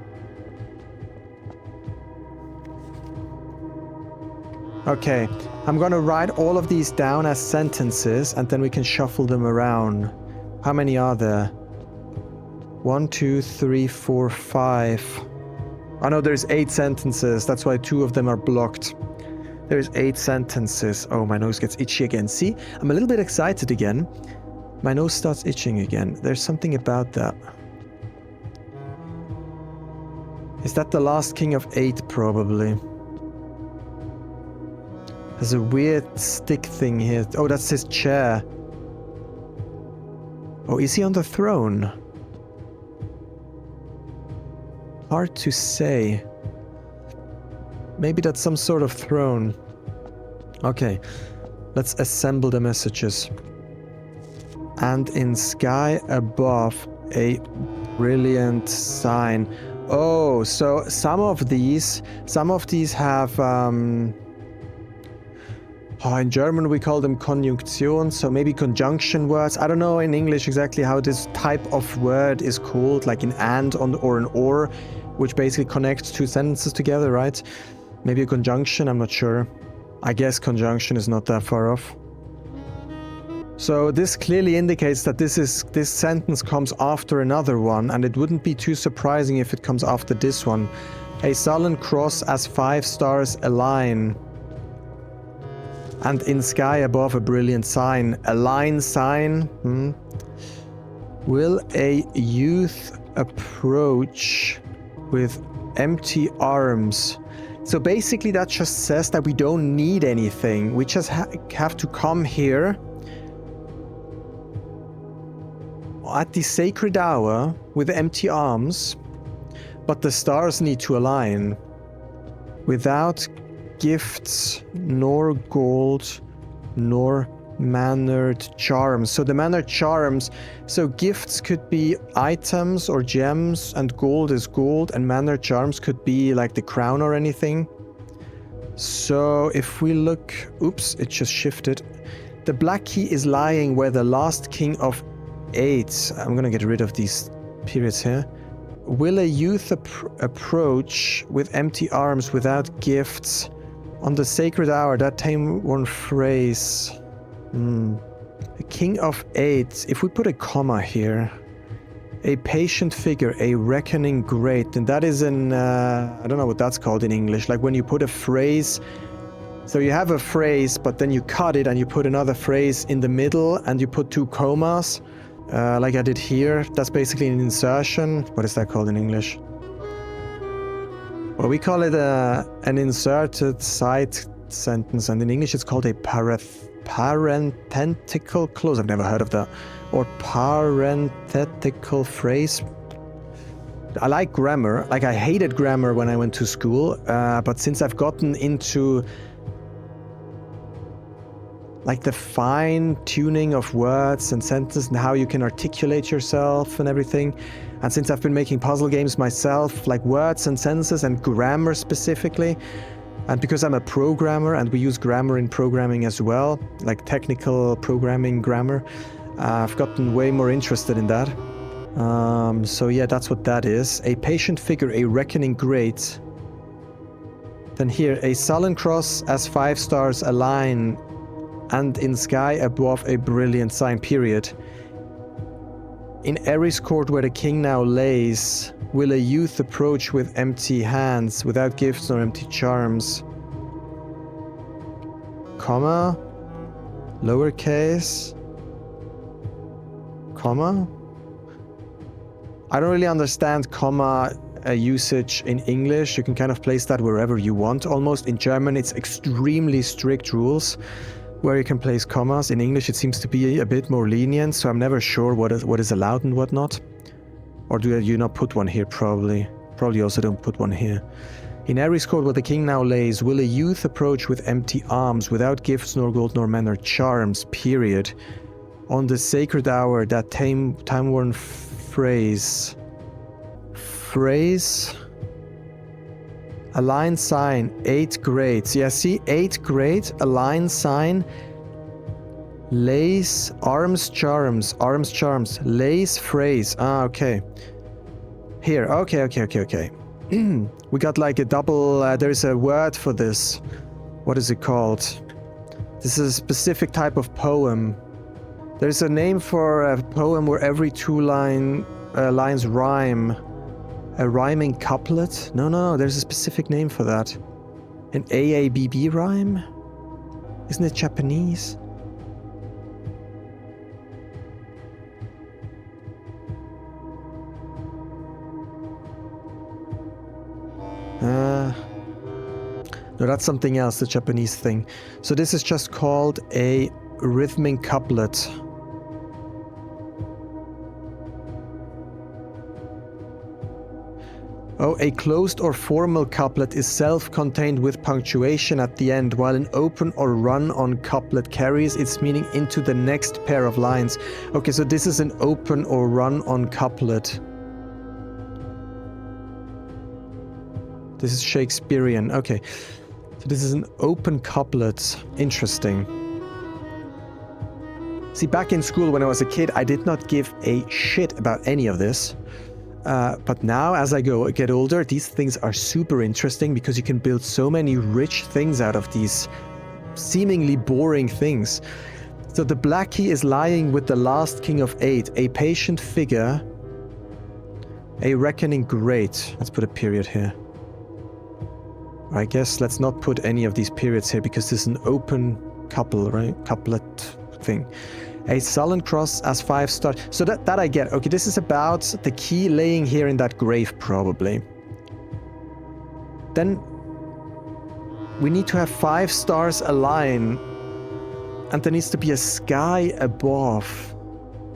Okay, I'm gonna write all of these down as sentences and then we can shuffle them around. How many are there? 1, 2, 3, 4, 5. Oh no, there's 8 sentences. That's why 2 of them are blocked. There's 8 sentences. Oh, my nose gets itchy again. See, I'm a little bit excited again. My nose starts itching again. There's something about that. Is that the last king of 8? Probably. There's a weird stick thing here. Oh, that's his chair. Oh, is he on the throne? Hard to say. Maybe that's some sort of throne. Okay, let's assemble the messages. And in sky above a brilliant sign. Oh, so some of these have in German we call them Konjunktion, so maybe conjunction words. I don't know in English exactly how this type of word is called, like an and or an or, which basically connects 2 sentences together, right? Maybe a conjunction, I'm not sure. I guess conjunction is not that far off. So this clearly indicates that this sentence comes after another one, and it wouldn't be too surprising if it comes after this one. A sullen cross as 5 stars align. And in sky above a brilliant sign. A line sign. Will a youth approach with empty arms? So basically that just says that we don't need anything. We just have to come here at the sacred hour with empty arms, but the stars need to align. Without gifts, nor gold, nor mannered charms. So the mannered charms, so gifts could be items or gems, and gold is gold, and mannered charms could be like the crown or anything. So if we look, oops, it just shifted. The black key is lying where the last king of 8. I'm gonna get rid of these periods here. Will a youth approach with empty arms without gifts on the sacred hour? That time one phrase. The king of 8. If we put a comma here, a patient figure, a reckoning great, then that is an I don't know what that's called in English. Like when you put a phrase, so you have a phrase, but then you cut it and you put another phrase in the middle and you put 2 commas, like I did here. That's basically an insertion. What is that called in English? Well, we call it an inserted side sentence, and in English it's called a parenthetical clause. I've never heard of that. Or parenthetical phrase. I like grammar. Like, I hated grammar when I went to school, but since I've gotten into like the fine tuning of words and sentences and how you can articulate yourself and everything, and since I've been making puzzle games myself, like words and sentences and grammar specifically, and because I'm a programmer and we use grammar in programming as well, like technical programming grammar, I've gotten way more interested in that. So yeah, that's what that is. A patient figure, a reckoning great. Then here, a sullen cross as 5 stars align, and in sky above a brilliant sign, period. In Ares court where the king now lays, will a youth approach with empty hands, without gifts nor empty charms? Comma, lowercase, comma. I don't really understand comma usage in English. You can kind of place that wherever you want almost. In German it's extremely strict rules where you can place commas. In English it seems to be a bit more lenient, so I'm never sure what is allowed and what not. Or do you not put one here? Probably also don't put one here. In Ares court where the king now lays, will a youth approach with empty arms, without gifts nor gold nor manner charms, period. On the sacred hour, that time-worn phrase, align sign, 8 grades. Yeah, see, 8 grade, align sign, lace, arms charms, lace phrase. Ah, okay. Here, okay. We got like a double, there's a word for this. What is it called? This is a specific type of poem. There's a name for a poem where every 2 lines rhyme. A rhyming couplet? No, there's a specific name for that. An AABB rhyme? Isn't it Japanese? No, that's something else, the Japanese thing. So this is just called a rhythmic couplet. Oh, a closed or formal couplet is self-contained with punctuation at the end, while an open or run-on couplet carries its meaning into the next pair of lines. Okay, so this is an open or run-on couplet. This is Shakespearean. Okay, so this is an open couplet. Interesting. See, back in school when I was a kid, I did not give a shit about any of this. But now, as I get older, these things are super interesting because you can build so many rich things out of these seemingly boring things. So the black key is lying with the last king of 8, a patient figure, a reckoning great. Let's put a period here. I guess let's not put any of these periods here because this is an open couple, right? Couplet thing. A sullen cross as 5 stars. So that I get. Okay, this is about the key laying here in that grave, probably. Then we need to have 5 stars align, and there needs to be a sky above,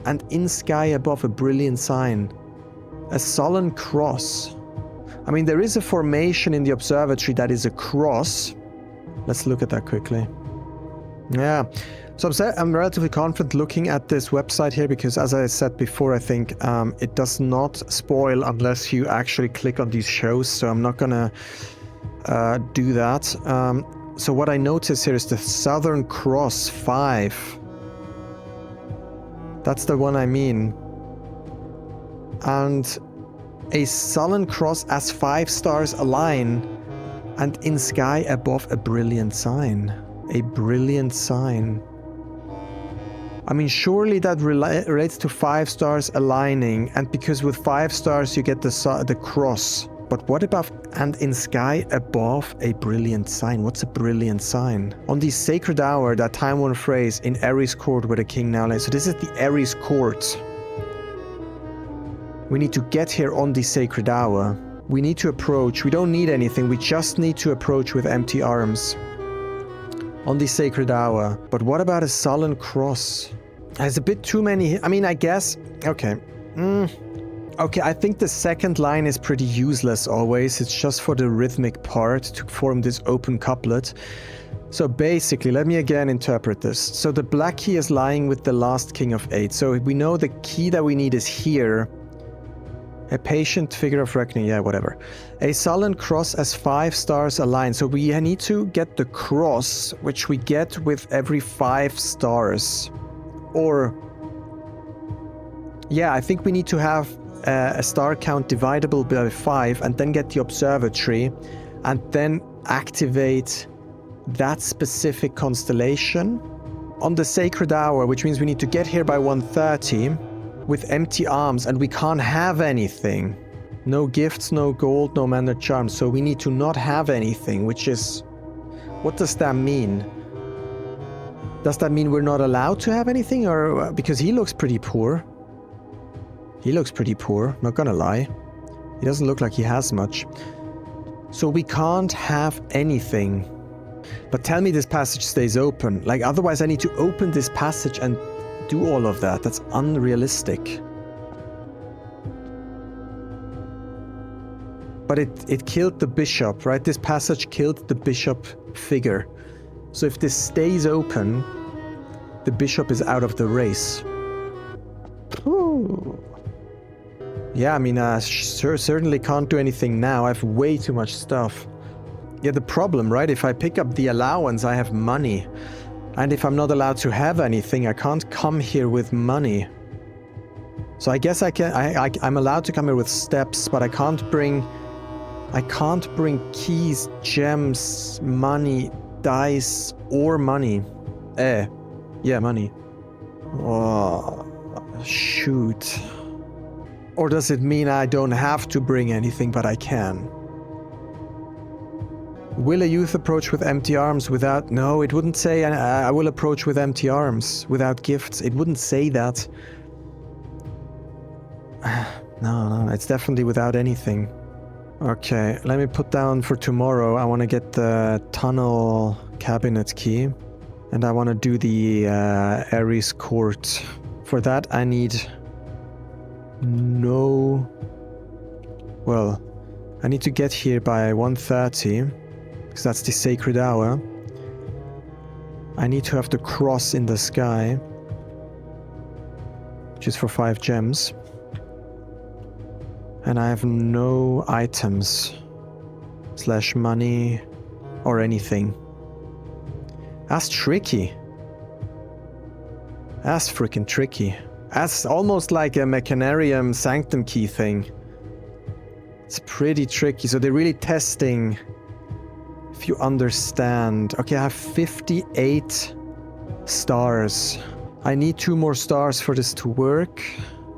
and in sky above a brilliant sign. A sullen cross. I mean, there is a formation in the observatory that is a cross. Let's look at that quickly. Yeah. So I'm relatively confident looking at this website here because, as I said before, I think it does not spoil unless you actually click on these shows. So I'm not gonna do that. So what I notice here is the Southern Cross 5. That's the one I mean. And a sullen cross as 5 stars align, and in sky above a brilliant sign. A brilliant sign. I mean, surely that relates to 5 stars aligning, and because with 5 stars you get the cross. But what about and in sky above a brilliant sign? What's a brilliant sign? On the sacred hour, that time-worn phrase, in Ares court where the king now lays. So this is the Ares court. We need to get here on the sacred hour. We need to approach. We don't need anything. We just need to approach with empty arms. On the sacred hour. But what about a sullen cross? There's a bit too many. I mean, I guess. Okay. Okay, I think the second line is pretty useless always. It's just for the rhythmic part to form this open couplet. So basically, let me again interpret this. So the black key is lying with the last king of 8. So we know the key that we need is here. A patient figure of reckoning, yeah, whatever. A sullen cross as 5 stars align. So we need to get the cross, which we get with every 5 stars. Or, yeah, I think we need to have a star count dividable by 5 and then get the observatory and then activate that specific constellation on the sacred hour, which means we need to get here by 1:30. with empty arms and we can't have anything. No gifts, no gold, no manner charms. So we need to not have anything, which is... What does that mean? Does that mean we're not allowed to have anything? Or because he looks pretty poor. He looks pretty poor, not gonna lie. He doesn't look like he has much. So we can't have anything. But tell me this passage stays open. Like, otherwise I need to open this passage and do all of that. That's unrealistic. But it killed the bishop, right? This passage killed the bishop figure. So if this stays open, the bishop is out of the race. Ooh. Yeah, I mean, certainly can't do anything now. I have way too much stuff. Yeah, the problem, right? If I pick up the allowance, I have money. And if I'm not allowed to have anything, I can't come here with money. So I guess I'm allowed to come here with steps, but I can't bring keys, gems, money, dice, or money. Yeah, money. Oh, shoot. Or does it mean I don't have to bring anything, but I can? Will a youth approach with empty arms without... No, it wouldn't say I will approach with empty arms without gifts. It wouldn't say that. No, it's definitely without anything. Okay, let me put down for tomorrow. I want to get the tunnel cabinet key. And I want to do the Ares court. For that I need... Well, I need to get here by 1:30. Because that's the sacred hour. I need to have the cross in the sky. Which is for 5 gems. And I have no items. / money. Or anything. That's tricky. That's freaking tricky. That's almost like a Mechanarium Sanctum key thing. It's pretty tricky. So they're really testing if you understand. Okay, I have 58 stars. I need 2 more stars for this to work.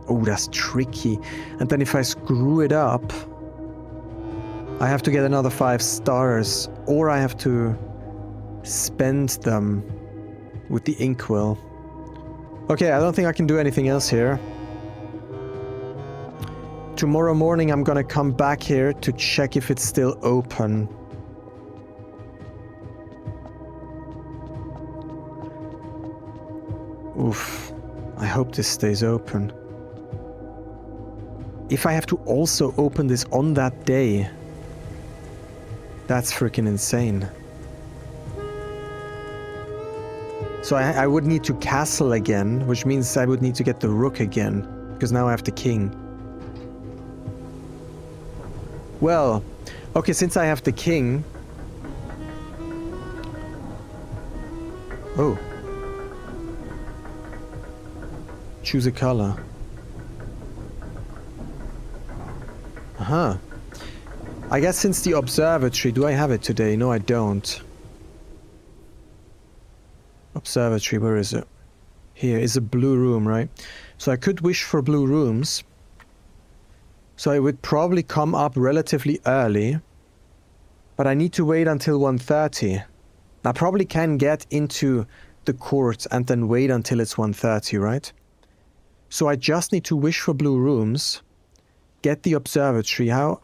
Oh, that's tricky. And then if I screw it up, I have to get another 5 stars. Or I have to spend them with the inkwell. Okay, I don't think I can do anything else here. Tomorrow morning I'm gonna come back here to check if it's still open. Oof. I hope this stays open. If I have to also open this on that day, that's freaking insane. So I would need to castle again, which means I would need to get the rook again, because now I have the king. Well, okay, since I have the king... Oh. Choose a color. Uh-huh. I guess since the observatory, do I have it today? No, I don't. Observatory, where is it? Here is a blue room, right? So I could wish for blue rooms. So I would probably come up relatively early. But I need to wait until 1:30. I probably can get into the court and then wait until it's 1:30, right? So I just need to wish for blue rooms. Get the observatory. How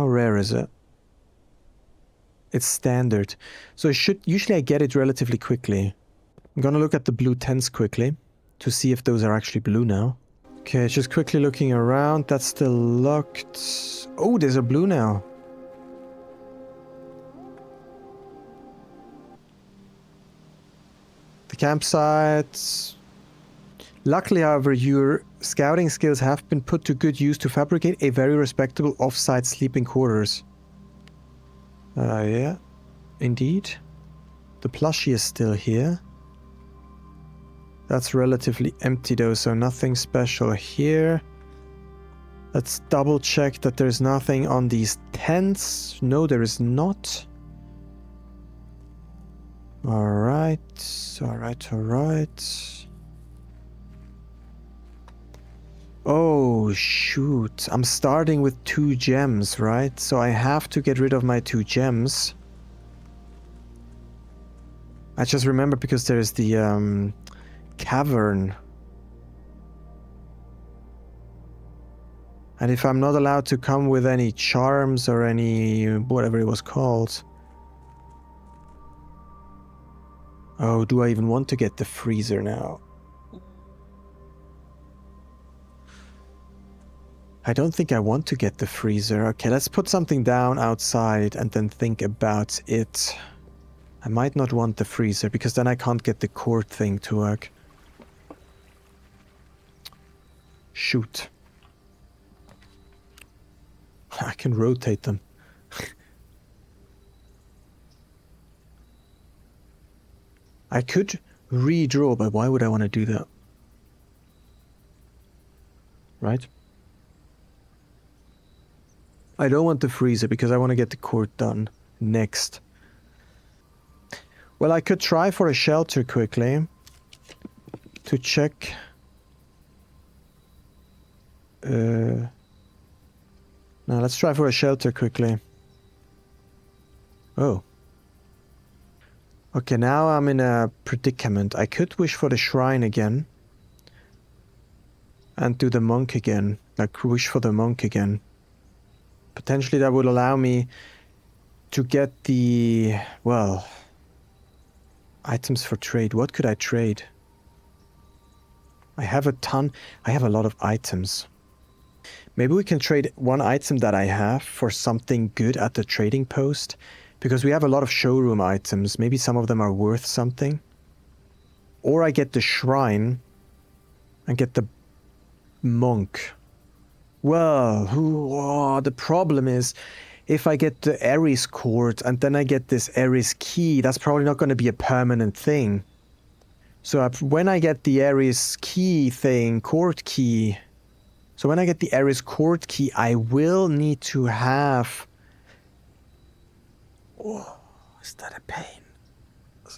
rare is it? It's standard. So usually I get it relatively quickly. I'm gonna look at the blue tents quickly to see if those are actually blue now. Okay, just quickly looking around. That's still locked. Oh, there's a blue now. The campsites. Luckily, however, your scouting skills have been put to good use to fabricate a very respectable off-site sleeping quarters. Yeah, indeed. The plushie is still here. That's relatively empty though, so nothing special here. Let's double check that there's nothing on these tents. No, there is not. Alright. Oh, shoot. I'm starting with 2 gems, right? So I have to get rid of my 2 gems. I just remember because there's the cavern. And if I'm not allowed to come with any charms or any whatever it was called. Oh, do I even want to get the freezer now? I don't think I want to get the freezer. Okay, let's put something down outside and then think about it. I might not want the freezer because then I can't get the court thing to work. Shoot. I can rotate them. I could redraw, but why would I want to do that? Right? I don't want the freezer because I want to get the court done next. Well, I could try for a shelter quickly to check. No, let's try for a shelter quickly. Oh. Okay, now I'm in a predicament. I could wish for the shrine again. And do the monk again. Like, wish for the monk again. Potentially that would allow me to get the, well, items for trade. What could I trade? I have a lot of items. Maybe we can trade one item that I have for something good at the trading post. Because we have a lot of showroom items. Maybe some of them are worth something. Or I get the shrine and get the monk. Well, the problem is if I get the Ares court and then I get this Ares key, that's probably not going to be a permanent thing. So when I get the Ares key thing, court key, so when I get the Ares court key, I will need to have... Oh, is that a pain?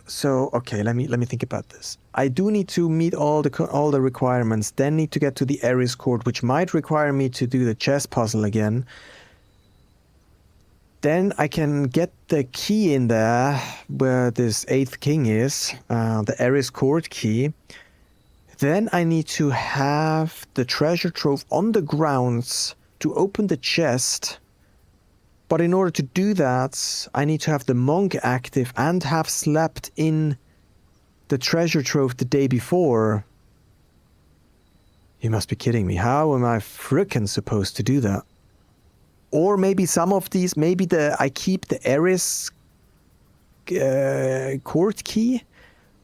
So, okay, let me think about this. I do need to meet all the requirements, then need to get to the Ares court, which might require me to do the chess puzzle again. Then I can get the key in there, where this 8th king is, the Ares court key. Then I need to have the treasure trove on the grounds to open the chest. But in order to do that, I need to have the monk active and have slept in the treasure trove the day before. You must be kidding me. How am I frickin' supposed to do that? Or maybe some of these, I keep the Ares court key.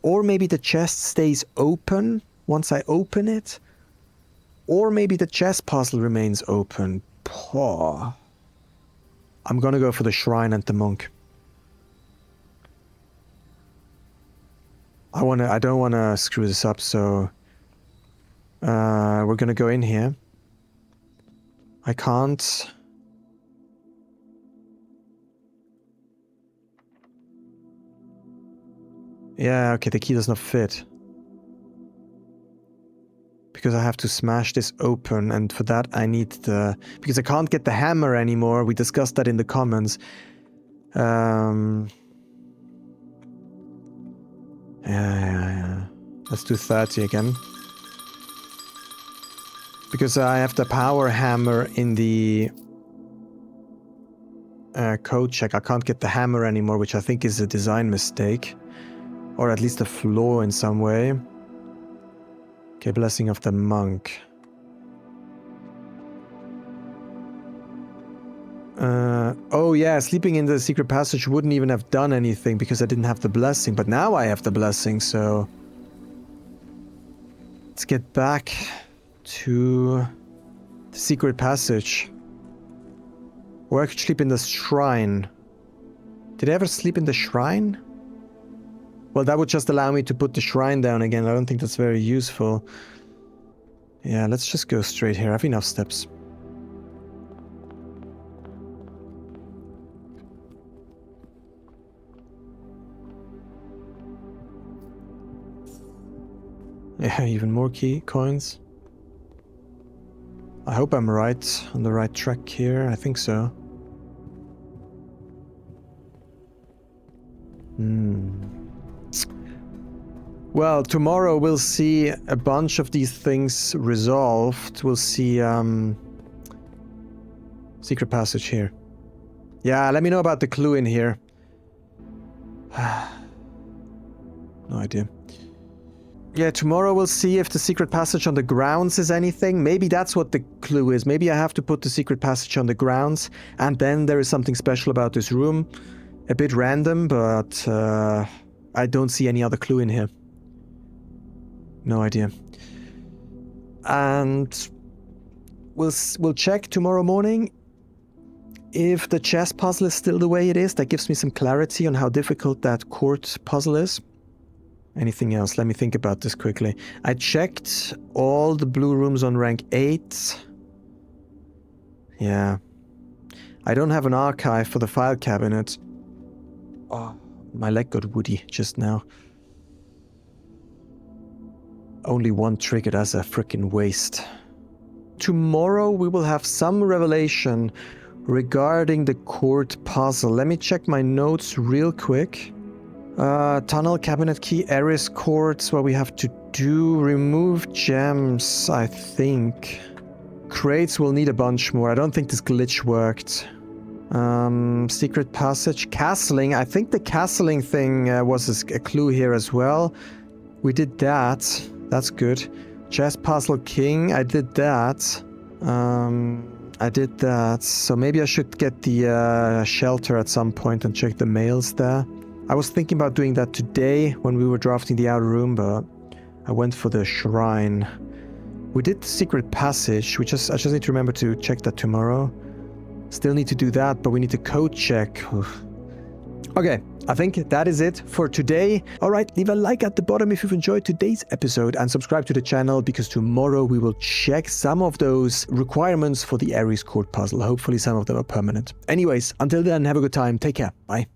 Or maybe the chest stays open once I open it. Or maybe the chess puzzle remains open. Paw. I'm gonna go for the shrine and the monk. I don't wanna screw this up, so we're gonna go in here. I can't. Yeah, okay, the key does not fit. Because I have to smash this open, and for that I need because I can't get the hammer anymore. We discussed that in the comments. Yeah. Let's do 30 again. Because I have the power hammer in the code check. I can't get the hammer anymore, which I think is a design mistake. Or at least a flaw in some way. Okay, blessing of the monk. Oh yeah, sleeping in the secret passage wouldn't even have done anything because I didn't have the blessing, but now I have the blessing, so... Let's get back to the secret passage. Or I could sleep in the shrine. Did I ever sleep in the shrine? Well, that would just allow me to put the shrine down again. I don't think that's very useful. Yeah, let's just go straight here. I have enough steps. Yeah, even more key coins. I hope I'm right, on the right track here. I think so. Well, tomorrow we'll see a bunch of these things resolved. We'll see, secret passage here. Yeah, let me know about the clue in here. No idea. Yeah, tomorrow we'll see if the secret passage on the grounds is anything. Maybe that's what the clue is. Maybe I have to put the secret passage on the grounds, and then there is something special about this room. A bit random, but I don't see any other clue in here. No idea. And we'll check tomorrow morning if the chess puzzle is still the way it is. That gives me some clarity on how difficult that court puzzle is. Anything else? Let me think about this quickly. I checked all the blue rooms on rank 8. Yeah. I don't have an archive for the file cabinet. Oh, my leg got woody just now. Only one triggered as a frickin' waste. Tomorrow we will have some revelation regarding the court puzzle. Let me check my notes real quick. Tunnel, cabinet key, Eris courts, what we have to do. Remove gems, I think. Crates will need a bunch more. I don't think this glitch worked. Secret passage. Castling. I think the castling thing was a clue here as well. We did that. That's good. Chess puzzle king. I did that. I did that. So maybe I should get the shelter at some point and check the mails there. I was thinking about doing that today when we were drafting the outer room, but I went for the shrine. We did the secret passage. I just need to remember to check that tomorrow. Still need to do that, but we need to code check. Okay, I think that is it for today. Alright, leave a like at the bottom if you've enjoyed today's episode and subscribe to the channel because tomorrow we will check some of those requirements for the Ares court puzzle. Hopefully some of them are permanent. Anyways, until then, have a good time. Take care. Bye.